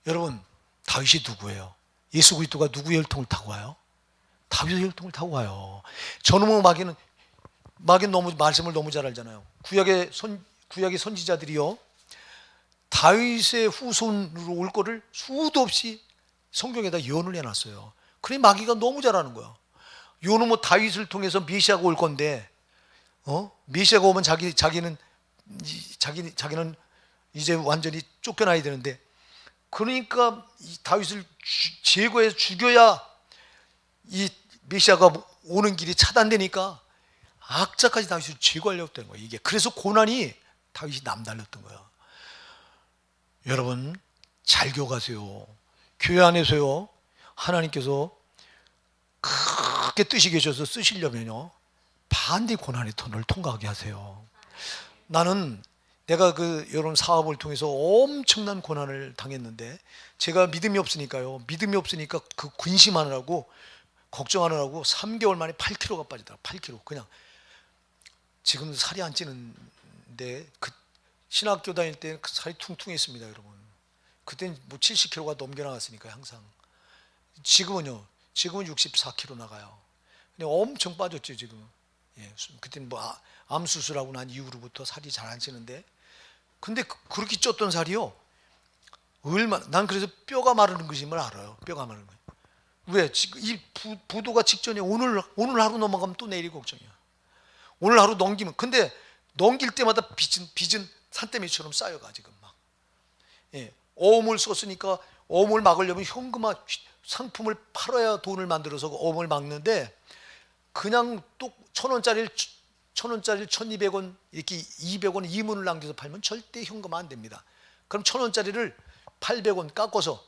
여러분, 다윗이 누구예요? 예수 그리스도가 누구의 혈통을 타고 와요? 다윗의 혈통을 타고 와요. 저놈의 마귀는 너무 말씀을 너무 잘 알잖아요. 구약의 선지자들이요, 다윗의 후손으로 올 거를 수도 없이 성경에다 예언을 해놨어요. 그래, 마귀가 너무 잘하는 거야. 요놈은 다윗을 통해서 메시아가 올 건데, 메시아가 오면 자기는 이제 완전히 쫓겨나야 되는데, 그러니까 다윗을 제거해서 죽여야 이 메시아가 오는 길이 차단되니까 악자까지 다윗을 제거하려고 했던 거예요. 이게 그래서 고난이 다윗이 남달렸던 거야. 여러분, 잘 기억하세요. 교회 안에서요, 하나님께서 크게 뜻이 계셔서 쓰시려면요, 반드시 고난의 터널을 통과하게 하세요. 내가 여러분 사업을 통해서 엄청난 고난을 당했는데, 제가 믿음이 없으니까 그 근심하느라고 걱정하느라고 3개월 만에 8kg가 빠지더라고요. 8kg. 그냥 지금 살이 안 찌는데, 신학교 다닐 때 살이 퉁퉁했습니다, 여러분. 그때는 뭐 70kg가 넘겨 나갔으니까 항상. 지금은 64kg 나가요. 근데 엄청 빠졌죠, 지금. 예, 그때는 뭐 암 수술하고 난 이후로부터 살이 잘 안 찌는데, 근데 그렇게 쪘던 살이요, 난 그래서 뼈가 마르는 것임을 알아요. 뼈가 마르는 거. 왜? 지금 이 부도가 직전에 오늘 하루 넘어가면 또 내일이 걱정이야. 오늘 하루 넘기면, 근데 넘길 때마다 빚은 산더미처럼 쌓여가 지금 막. 예, 어음을 썼으니까 어음을 막으려면 현금화 상품을 팔아야 돈을 만들어서 어음을 막는데, 그냥 또 1,000원짜리를 1,200원 이렇게 200원 이문을 남겨서 팔면 절대 현금 안 됩니다. 그럼 1,000원짜리를 800원 깎아서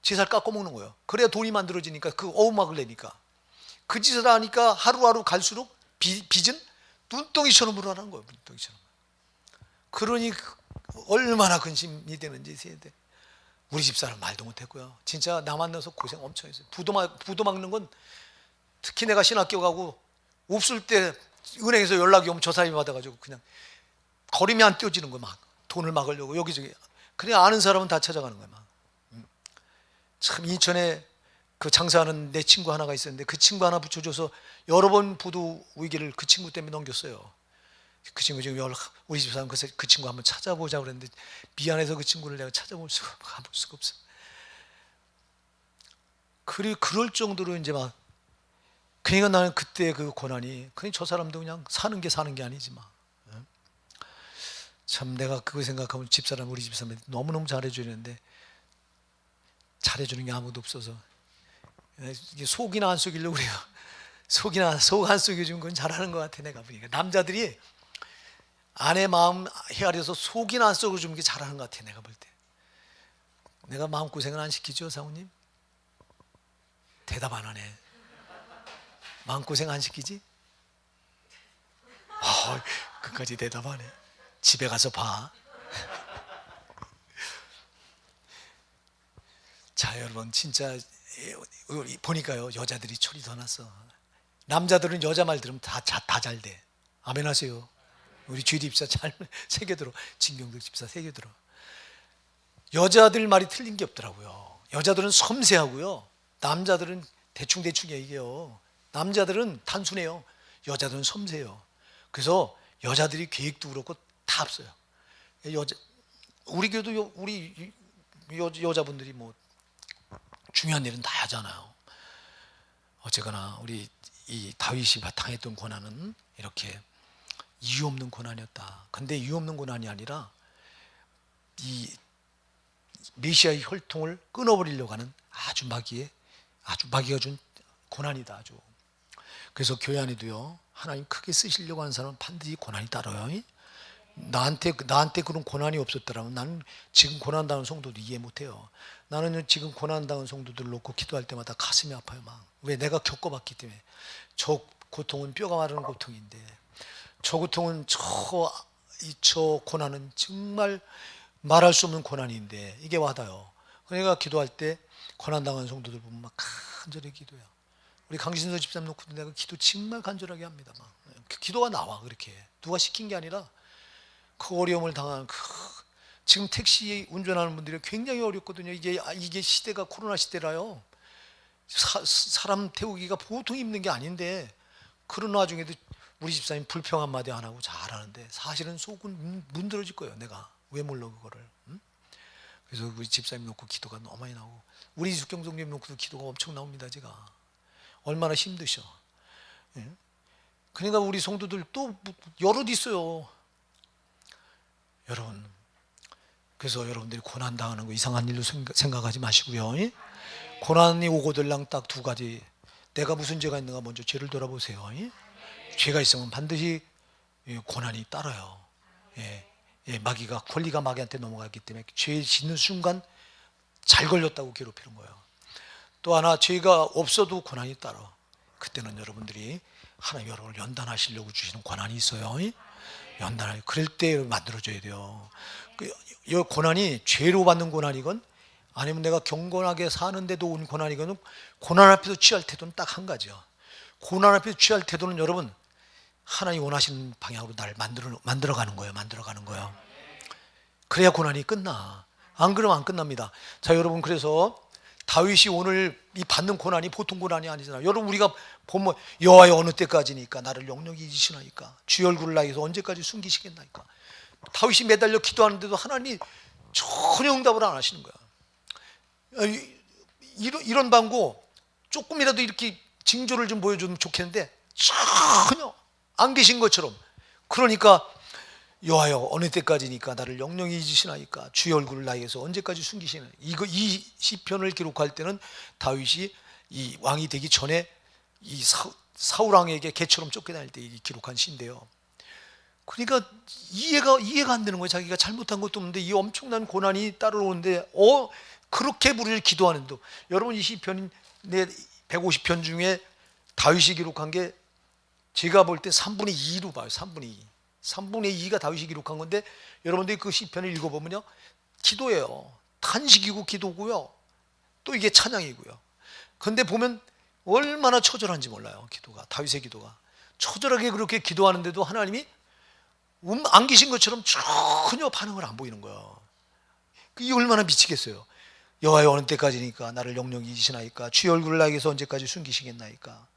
제 살 깎아 먹는 거예요. 그래야 돈이 만들어지니까, 그 어음막을 내니까. 그 짓을 하니까 하루하루 갈수록 빚은 눈덩이처럼 불어나는 거예요. 눈덩이처럼. 그러니 얼마나 근심이 되는지 세대. 우리 집사람 말도 못했고요. 진짜 나 만나서 고생 엄청 했어요. 부도 막는 건, 특히 내가 신학교 가고 없을 때 은행에서 연락이 오면 저 사람이 받아가지고 그냥 걸음이 안 떼어지는 거예요. 막 돈을 막으려고 여기저기. 그냥 아는 사람은 다 찾아가는 거예요. 막. 참, 인천에 그 장사하는 내 친구 하나가 있었는데, 그 친구 하나 붙여줘서 여러 번 부도 위기를 그 친구 때문에 넘겼어요. 그 친구 지금 우리 집사람 그 친구 한번 찾아보자 그랬는데, 미안해서 그 친구를 내가 가볼 수가 없어. 그럴 정도로 이제 막. 그러니까 나는 그때 그 고난이, 그냥 저 사람도 그냥 사는 게 아니지 막. 참 내가 그거 생각하면 집사람 우리 집사람이 너무너무 잘해주는데 잘해주는 게 아무도 없어서 이게 속이나 안 속이려고 그래요. 속 안 속여준 건 잘하는 것 같아. 내가 보니까 남자들이 아내 마음 헤아려서 속이나 안 속여주는 게 잘하는 것 같아. 내가 볼 때. 내가 마음고생을 안 시키죠, 사모님? 대답 안 하네. 마음고생 안 시키지? 끝까지 대답 안 해. 집에 가서 봐. 자, 여러분 진짜 보니까요, 여자들이 철이 더 났어. 남자들은 여자 말 들으면 다 잘 돼. 아멘 하세요. 우리 주디 집사 잘 새겨들어. 진경들 집사 새겨들어. 여자들 말이 틀린 게 없더라고요. 여자들은 섬세하고요, 남자들은 대충 얘기해요. 남자들은 단순해요. 여자들은 섬세해요. 그래서 여자들이 계획도 그렇고 다 없어요. 우리 교도 우리 여자분들이 뭐 중요한 일은 다 하잖아요. 어쨌거나 우리 이 다윗이 바탕했던 고난은 이렇게 이유 없는 고난이었다. 근데 이유 없는 고난이 아니라 이 메시아의 혈통을 끊어버리려고 하는 아주 마귀가 준 고난이다. 아주. 그래서 교회 안에도요, 하나님 크게 쓰시려고 하는 사람은 반드시 고난이 따라요. 나한테 그런 고난이 없었더라면 나는 지금 고난당한 성도도 이해 못해요. 나는 지금 고난당한 성도들 놓고 기도할 때마다 가슴이 아파요. 막. 왜? 내가 겪어봤기 때문에. 저 고통은 뼈가 마르는 고통인데, 저 고통은 저 고난은 정말 말할 수 없는 고난인데 이게 와닿아요. 그러니까 기도할 때 고난당한 성도들 보면 막 간절히 기도해요. 우리 강신서 집사님 놓고도 내가 기도 정말 간절하게 합니다. 막. 기도가 나와. 그렇게 누가 시킨 게 아니라 그 어려움을 당한 지금 택시 운전하는 분들이 굉장히 어렵거든요. 이게 시대가 코로나 시대라요. 사람 태우기가 보통 힘든 게 아닌데, 그런 와중에도 우리 집사님 불평 한마디 안 하고 잘하는데 사실은 속은 문드러질 거예요. 내가 왜 몰라 그거를. 응? 그래서 우리 집사님 놓고 기도가 너무 많이 나오고, 우리 숙경성님 놓고도 기도가 엄청 나옵니다. 제가 얼마나 힘드셔. 예? 그러니까 우리 성도들 또 여럿 있어요. 여러분, 그래서 여러분들이 고난 당하는 거 이상한 일로 생각하지 마시고요. 예? 고난이 오고들랑 딱 두 가지. 내가 무슨 죄가 있는가 먼저 죄를 돌아보세요. 예? 죄가 있으면 반드시 고난이 따라요. 마귀가 권리가 마귀한테 넘어갔기 때문에 죄 짓는 순간 잘 걸렸다고 괴롭히는 거예요. 또 하나, 죄가 없어도 고난이 따라. 그때는 여러분들이 하나님 여러분을 연단하시려고 주시는 고난이 있어요. 연단을 그럴 때 만들어줘야 돼요. 이 고난이 죄로 받는 고난이건 아니면 내가 경건하게 사는데도 온 고난이건, 고난 앞에서 취할 태도는 딱 한 가지요. 고난 앞에서 취할 태도는 여러분, 하나님 원하시는 방향으로 나를 만들어가는 거예요. 만들어가는 거예요. 그래야 고난이 끝나. 안 그러면 안 끝납니다. 자, 여러분, 그래서 다윗이 오늘 이 받는 고난이 보통 고난이 아니잖아요. 여러분, 우리가 보면 여호와여 어느 때까지니까 나를 영영히 잊으시나이까, 주의 얼굴을 나에게서 언제까지 숨기시겠나이까. 다윗이 매달려 기도하는데도 하나님이 전혀 응답을 안 하시는 거야. 이런 방구 조금이라도 이렇게 징조를 좀 보여주면 좋겠는데 전혀 안 계신 것처럼. 그러니까 여호와여 어느 때까지니까 나를 영영히 잊으시나이까, 주의 얼굴을 나에게서 언제까지 숨기시나. 이 시편을 기록할 때는 다윗이 이 왕이 되기 전에 이 사울 왕에게 개처럼 쫓겨다닐 때 기록한 시인데요. 그러니까 이해가 안 되는 거예요. 자기가 잘못한 것도 없는데 이 엄청난 고난이 따라오는데 그렇게 우리를 기도하는데. 여러분, 이 시편 내 150편 중에 다윗이 기록한 게 제가 볼 때 3분의 2로 봐요. 3분의 2가 다윗이 기록한 건데, 여러분들이 그 시편을 읽어보면요, 기도예요. 탄식이고 기도고요, 또 이게 찬양이고요. 근데 보면 얼마나 처절한지 몰라요. 기도가, 다윗의 기도가 처절하게 그렇게 기도하는데도 하나님이 안 계신 것처럼 전혀 반응을 안 보이는 거예요. 이게 얼마나 미치겠어요. 여호와여 어느 때까지니까 나를 영영히 잊으시나이까, 주의 얼굴을 나에게서 언제까지 숨기시겠나이까.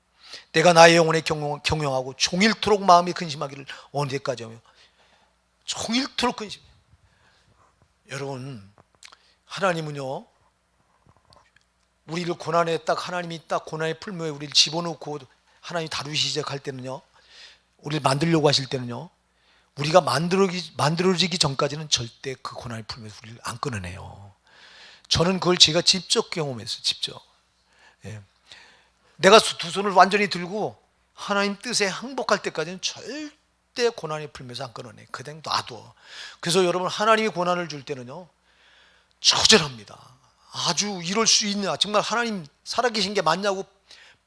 내가 나의 영혼에 경영하고 종일토록 마음이 근심하기를 어느 때까지 하며. 종일토록 근심. 여러분, 하나님은요, 우리를 고난에 하나님이 딱 고난의 풀무에 우리를 집어넣고 하나님이 다루기 시작할 때는요, 우리를 만들려고 하실 때는요, 우리가 만들어지기 전까지는 절대 그 고난을 풀면서 우리를 안 끊어내요. 저는 그걸 제가 직접 경험했어요. 직접. 예. 내가 두 손을 완전히 들고 하나님 뜻에 항복할 때까지는 절대 고난이 풀면서 안 끊어내. 그냥 놔둬. 그래서 여러분, 하나님이 고난을 줄 때는요, 처절합니다. 아주 이럴 수 있냐, 정말 하나님 살아계신 게 맞냐고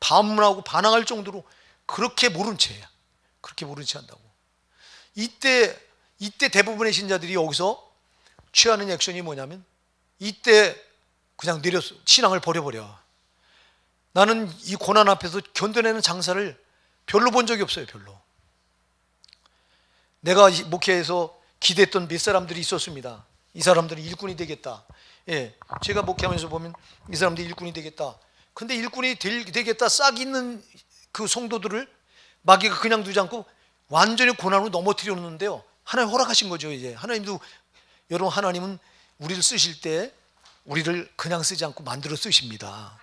반문하고 반항할 정도로 그렇게 모른 채야. 그렇게 모른 채 한다고. 이때 대부분의 신자들이 여기서 취하는 액션이 뭐냐면, 이때 그냥 내렸어. 신앙을 버려버려. 나는 이 고난 앞에서 견뎌내는 장사를 별로 본 적이 없어요. 별로. 내가 목회에서 기대했던 몇 사람들이 있었습니다. 이 사람들은 일꾼이 되겠다. 예, 제가 목회하면서 보면 이 사람들이 일꾼이 되겠다. 근데 일꾼이 되겠다 싹 있는 그 성도들을 마귀가 그냥 두지 않고 완전히 고난으로 넘어뜨려 놓는데요, 하나님 허락하신 거죠. 이제 하나님도, 여러분, 하나님은 우리를 쓰실 때 우리를 그냥 쓰지 않고 만들어 쓰십니다.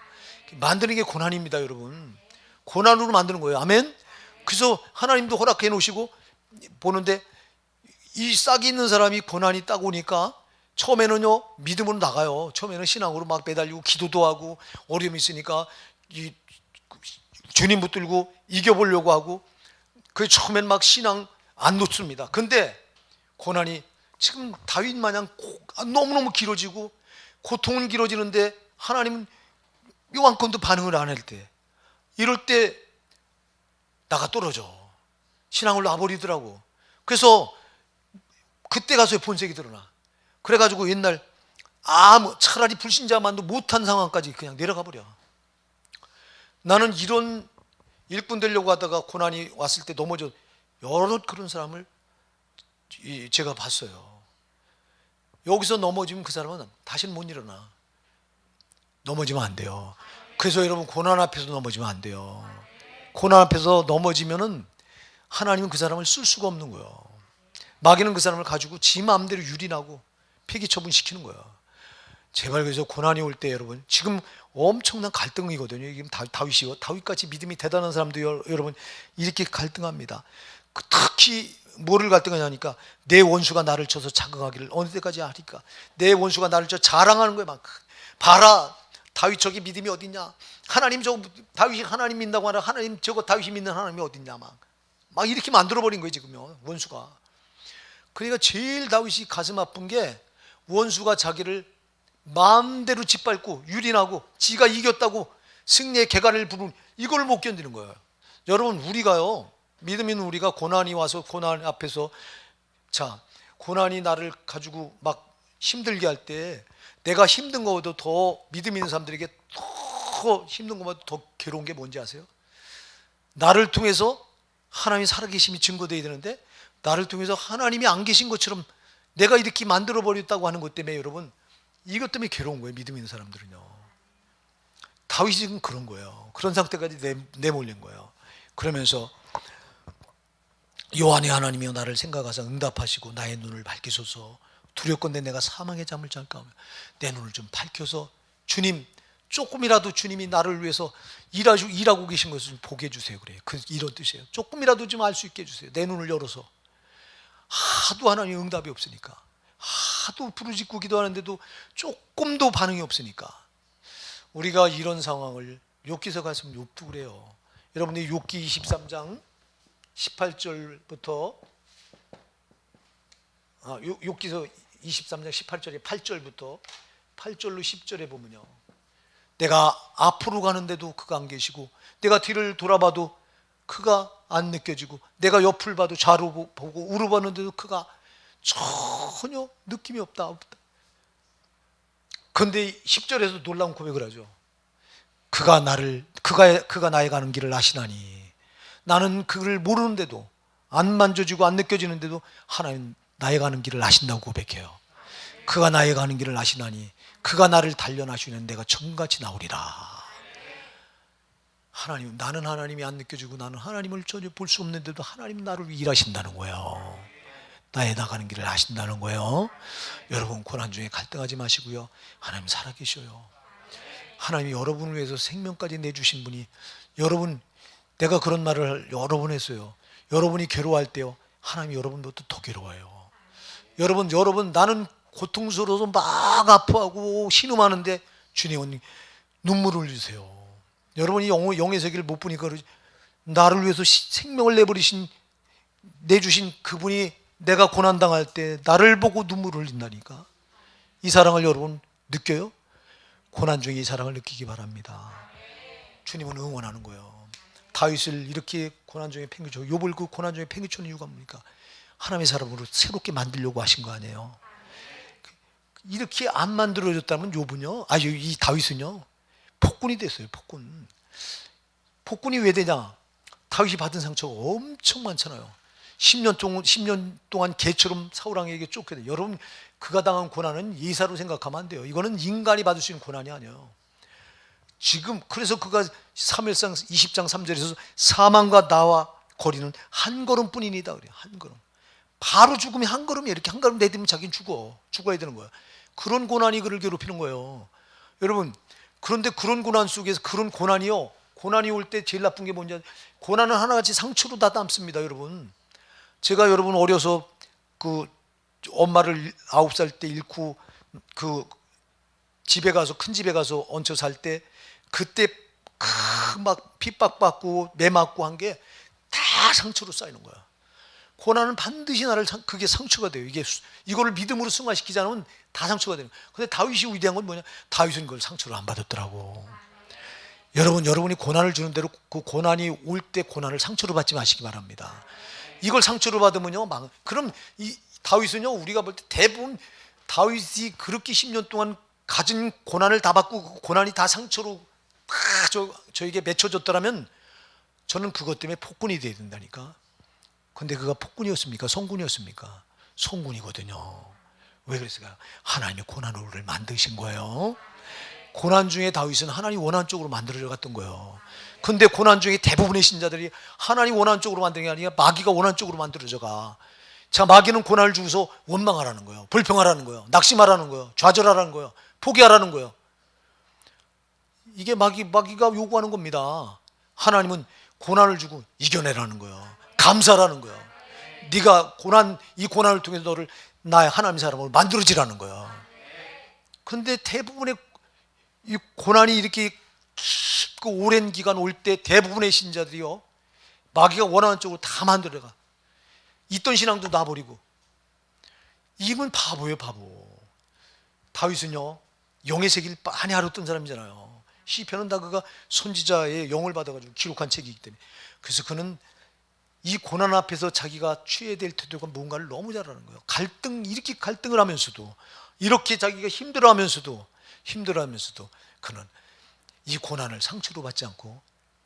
만드는 게 고난입니다. 여러분, 고난으로 만드는 거예요. 아멘. 그래서 하나님도 허락해 놓으시고 보는데, 이 싹이 있는 사람이 고난이 딱 오니까 처음에는요 믿음으로 나가요. 처음에는 신앙으로 막 매달리고 기도도 하고 어려움이 있으니까 이 주님 붙들고 이겨보려고 하고, 그 처음엔 막 신앙 안 놓습니다. 근데 고난이 지금 다윗 마냥 너무너무 길어지고 고통은 길어지는데 하나님은 요만큼도 반응을 안 할 때, 이럴 때 나가 떨어져. 신앙을 놔버리더라고. 그래서 그때 가서 본색이 드러나. 그래가지고 옛날 차라리 불신자만도 못한 상황까지 그냥 내려가 버려. 나는 이런 일꾼 되려고 하다가 고난이 왔을 때 넘어져 여러 그런 사람을 제가 봤어요. 여기서 넘어지면 그 사람은 다시는 못 일어나. 넘어지면 안 돼요. 그래서 여러분, 고난 앞에서 넘어지면 안 돼요. 고난 앞에서 넘어지면은 하나님은 그 사람을 쓸 수가 없는 거예요. 마귀는 그 사람을 가지고 지 마음대로 유린하고 폐기 처분시키는 거예요. 제발, 그래서 고난이 올 때 여러분, 지금 엄청난 갈등이거든요. 이게 다윗같이 믿음이 대단한 사람도 여러분 이렇게 갈등합니다. 특히 뭐를 갈등하냐니까, 내 원수가 나를 쳐서 자극하기를 어느 때까지 하리까. 내 원수가 나를 쳐 자랑하는 거예요. 막 봐라, 다윗 저기 믿음이 어딨냐. 하나님 다윗이 하나님 믿는다고 하나, 하나님 저거 다윗이 믿는 하나님이 어딨냐. 막 이렇게 만들어버린 거예요 지금요, 원수가. 그러니까 제일 다윗이 가슴 아픈 게, 원수가 자기를 마음대로 짓밟고 유린하고 지가 이겼다고 승리의 개가를 부르는 이걸 못 견디는 거예요. 여러분, 우리가요, 믿음 있는 우리가 고난이 와서 고난 앞에서, 자, 고난이 나를 가지고 막 힘들게 할 때, 내가 힘든 것보다 더 믿음 있는 사람들에게 더 힘든 것보다 더 괴로운 게 뭔지 아세요? 나를 통해서 하나님이 살아계심이 증거되어야 되는데, 나를 통해서 하나님이 안 계신 것처럼 내가 이렇게 만들어버렸다고 하는 것 때문에, 여러분, 이것 때문에 괴로운 거예요. 믿음 있는 사람들은요. 다윗이 지금 그런 거예요. 그런 상태까지 내몰린 거예요. 그러면서 여호와의 하나님이여, 나를 생각하사 응답하시고 나의 눈을 밝히소서. 두렵건대 내가 사망의 잠을 잘까 하며 내 눈을 좀 밝혀서, 주님, 조금이라도 주님이 나를 위해서 일하고 계신 것을 좀 보게 해주세요. 그래요. 이런 뜻이에요. 조금이라도 좀 알 수 있게 해주세요. 내 눈을 열어서. 하도 하나님 응답이 없으니까, 하도 부르짖고 기도하는데도 조금도 반응이 없으니까, 우리가 이런 상황을 욥기서 갔으면 욥도 그래요. 여러분들이 욥기 23장 18절부터 욥기서 23장 18절에 8절부터 8절로 10절에 보면요, 내가 앞으로 가는데도 그가 안 계시고, 내가 뒤를 돌아봐도 그가 안 느껴지고, 내가 옆을 봐도 좌로 보고 우로 봤는데도 그가 전혀 느낌이 없다. 그런데 10절에서 놀라운 고백을 하죠. 그가 나의 가는 길을 아시나니, 나는 그를 모르는데도, 안 만져지고 안 느껴지는데도 하나님 나의 가는 길을 아신다고 고백해요. 그가 나의 가는 길을 아시나니 그가 나를 단련하시는 내가 정같이 나오리라. 하나님, 나는 하나님이 안 느껴지고 나는 하나님을 전혀 볼 수 없는데도 하나님 나를 위해 일하신다는 거예요. 나의 나가는 길을 아신다는 거예요. 여러분, 고난 중에 갈등하지 마시고요, 하나님 살아계셔요. 하나님이 여러분을 위해서 생명까지 내주신 분이, 여러분, 내가 그런 말을 여러 번 했어요. 여러분이 괴로워할 때요, 하나님이 여러분보다 더 괴로워요. 여러분 나는 고통스러워서 막 아파하고 신음하는데 주님은 눈물을 흘리세요. 여러분이 영의 세계를 못 보니까 나를 위해서 생명을 내주신 그분이 내가 고난당할 때 나를 보고 눈물을 흘린다니까. 이 사랑을 여러분 느껴요? 고난 중에 이 사랑을 느끼기 바랍니다. 주님은 응원하는 거예요. 다윗을 이렇게 고난 중에 팽개쳐, 욥을 그 고난 중에 팽개치는 이유가 뭡니까? 하나님의 사람으로 새롭게 만들려고 하신 거 아니에요. 이렇게 안 만들어졌다면 욥은요, 이 다윗은요, 폭군이 됐어요. 폭군이 왜 되냐? 다윗이 받은 상처가 엄청 많잖아요. 10년 동안 개처럼 사울왕에게 쫓겨요. 여러분, 그가 당한 고난은 예사로 생각하면 안 돼요. 이거는 인간이 받을 수 있는 고난이 아니에요. 지금 그래서 그가 사무엘상 20장 3절에서 사망과 나와 거리는 한 걸음뿐이니다 그래요. 한 걸음. 바로 죽음이 한 걸음이에요. 이렇게 한 걸음 내딛으면 자기는 죽어야 되는 거야. 그런 고난이 그를 괴롭히는 거예요. 여러분, 그런데 그런 고난 속에서 그런 고난이 올 때 제일 나쁜 게 뭔지, 고난은 하나같이 상처로 다 남습니다. 여러분, 제가 여러분 어려서 그 엄마를 9살 때 잃고 그 집에 가서, 큰 집에 가서 얹혀 살 때, 그때 막 핍박받고 매 맞고 한 게 다 상처로 쌓이는 거야. 고난은 반드시 그게 상처가 돼요. 이거를 믿음으로 승화시키지 않으면 다 상처가 되는 거예요. 근데 다윗이 위대한 건 뭐냐? 다윗은 이걸 상처로 안 받았더라고. 여러분이 고난을 주는 대로 그 고난이 올 때 고난을 상처로 받지 마시기 바랍니다. 이걸 상처로 받으면요, 그럼 이 다윗은요, 우리가 볼 때 대부분 다윗이 그렇게 10년 동안 가진 고난을 다 받고 그 고난이 다 상처로 다 저에게 맺혀졌더라면 저는 그것 때문에 폭군이 돼야 된다니까. 근데 그가 폭군이었습니까? 성군이었습니까? 성군이거든요. 왜 그랬을까요? 하나님의 고난을 만드신 거예요. 고난 중에 다윗은 하나님 원하는 쪽으로 만들어져 갔던 거예요. 근데 고난 중에 대부분의 신자들이 하나님 원하는 쪽으로 만드는 게 아니라 마귀가 원하는 쪽으로 만들어져 가. 자, 마귀는 고난을 주고서 원망하라는 거예요. 불평하라는 거예요. 낙심하라는 거예요. 좌절하라는 거예요. 포기하라는 거예요. 이게 마귀가 요구하는 겁니다. 하나님은 고난을 주고 이겨내라는 거예요. 감사라는 거예요. 네가 이 고난을 통해서 너를 나의 하나님 사람으로 만들어지라는 거예요. 그런데 대부분의 이 고난이 이렇게 깊고 오랜 기간 올 때 대부분의 신자들이요, 마귀가 원하는 쪽으로 다 만들어가. 있던 신앙도 놔버리고. 이건 바보예요, 바보. 다윗은요, 영의 세계를 많이 알았던 사람이잖아요. 시편은 다 그가 선지자의 영을 받아가지고 기록한 책이기 때문에. 그래서 그는 이 고난 앞에서 자기가 취해야 될 태도가 뭔가를 너무 잘 아는 거예요. 이렇게 갈등을 하면서도, 이렇게 자기가 힘들어하면서도 그는 이 고난을 상처로 받지 않고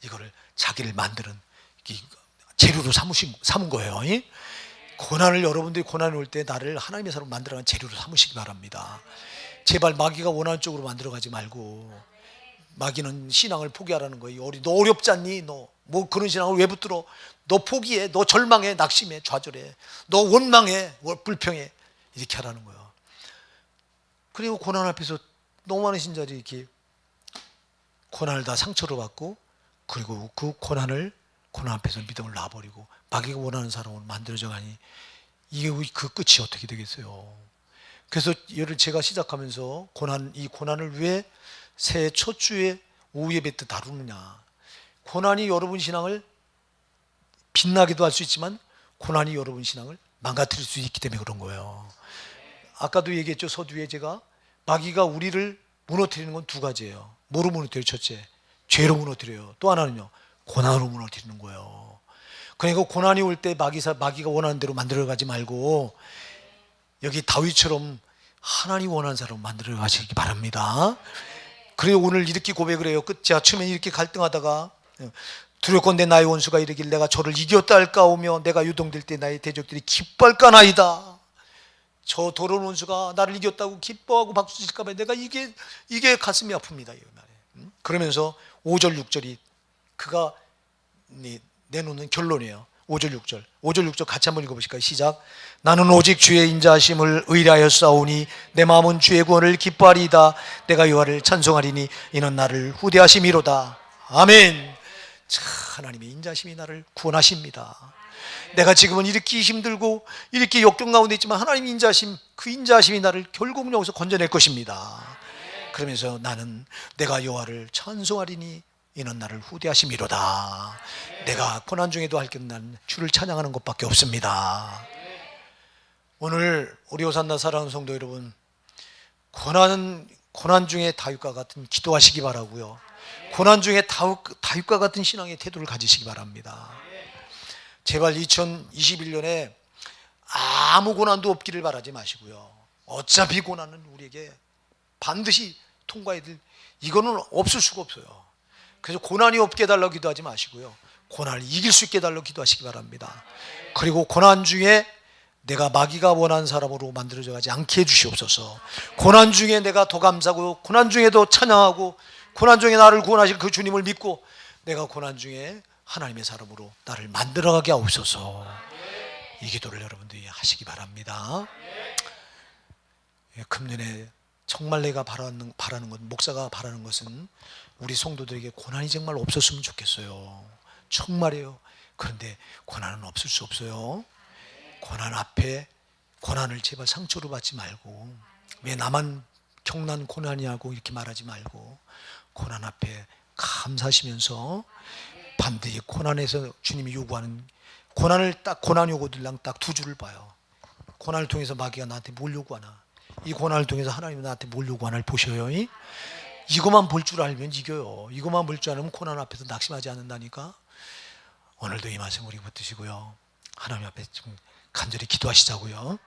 이거를 자기를 만드는 재료로 삼은 거예요. 여러분들이 고난이 올 때 나를 하나님의 사람으로 만들어가는 재료로 삼으시기 바랍니다. 제발 마귀가 원하는 쪽으로 만들어가지 말고. 마귀는 신앙을 포기하라는 거예요. 너 어렵지 않니? 너 뭐 그런 신앙을 왜 붙들어? 너 포기해, 너 절망해, 낙심해, 좌절해, 너 원망해, 불평해, 이렇게 하라는 거예요. 그리고 고난 앞에서 너무 많은 신자들이 이렇게 고난을 다 상처로 받고, 그리고 그 고난 앞에서 믿음을 놔버리고 마귀가 원하는 사람으로 만들어져 가니 이게 그 끝이 어떻게 되겠어요? 그래서 제가 시작하면서 이 고난을 왜 새해 첫 주에 오후 예배 때 다루느냐. 고난이 여러분 신앙을 빛나기도 할 수 있지만 고난이 여러분 신앙을 망가뜨릴 수 있기 때문에 그런 거예요. 아까도 얘기했죠. 서두에 제가 마귀가 우리를 무너뜨리는 건 두 가지예요. 뭐로 무너뜨려요? 첫째, 죄로 무너뜨려요. 또 하나는요, 고난으로 무너뜨리는 거예요. 그러니까 고난이 올 때 마귀가 원하는 대로 만들어가지 말고 여기 다윗처럼 하나님 원하는 사람을 만들어 가시기 바랍니다. 그리고 오늘 이렇게 고백을 해요. 제가 처음에 이렇게 갈등하다가 두렵건대 나의 원수가 이르길 내가 저를 이겼다 할까오며 내가 유동될 때 나의 대적들이 기뻐할까나이다. 저 더러운 원수가 나를 이겼다고 기뻐하고 박수칠까 봐 내가 이게 가슴이 아픕니다. 그러면서 5절 6절이 그가 내놓는 결론이에요. 5절 6절 같이 한번 읽어보실까요? 시작. 나는 오직 주의 인자하심을 의뢰하여 싸우니 내 마음은 주의 구원을 기뻐하리이다. 내가 여호와를 찬송하리니 이는 나를 후대하심이로다. 아멘. 자, 하나님의 인자하심이 나를 구원하십니다. 내가 지금은 이렇게 힘들고 이렇게 역경 가운데 있지만 하나님 인자심, 그 인자심이 나를 결국 여기서 건져낼 것입니다. 그러면서 나는 내가 여호와를 찬송하리니 이는 나를 후대하심이로다. 내가 고난 중에도 할 게 난 주를 찬양하는 것밖에 없습니다. 오늘 우리 오산나 사랑하는 성도 여러분, 고난 중에 다윗과 같은 기도하시기 바라고요. 고난 중에 다윗과 같은 신앙의 태도를 가지시기 바랍니다. 제발 2021년에 아무 고난도 없기를 바라지 마시고요. 어차피 고난은 우리에게 반드시 통과해야 될, 이거는 없을 수가 없어요. 그래서 고난이 없게 해달라고 기도하지 마시고요. 고난을 이길 수 있게 해달라고 기도하시기 바랍니다. 그리고 고난 중에 내가 마귀가 원하는 사람으로 만들어져 가지 않게 해주시옵소서. 고난 중에 내가 더 감사하고 고난 중에도 찬양하고 고난 중에 나를 구원하실 그 주님을 믿고 내가 고난 중에 하나님의 사람으로 나를 만들어가게 하옵소서. 이 기도를 여러분들이 하시기 바랍니다. 금년에 정말 내가 바라는 것, 목사가 바라는 것은 우리 성도들에게 고난이 정말 없었으면 좋겠어요. 정말이에요. 그런데 고난은 없을 수 없어요. 고난 앞에 고난을 제발 상처로 받지 말고, 왜 나만 경난 고난이라고 이렇게 말하지 말고 고난 앞에 감사하시면서 반드시 고난에서 주님이 요구하는 고난을 딱, 고난 요구들랑 딱 두 줄을 봐요. 고난을 통해서 마귀가 나한테 뭘 요구하나, 이 고난을 통해서 하나님이 나한테 뭘 요구하나를 보셔요. 이것만 볼 줄 알면 이겨요. 이것만 볼 줄 알면 고난 앞에서 낙심하지 않는다니까. 오늘도 이 말씀 우리 붙드시고요, 하나님 앞에 좀 간절히 기도하시자고요.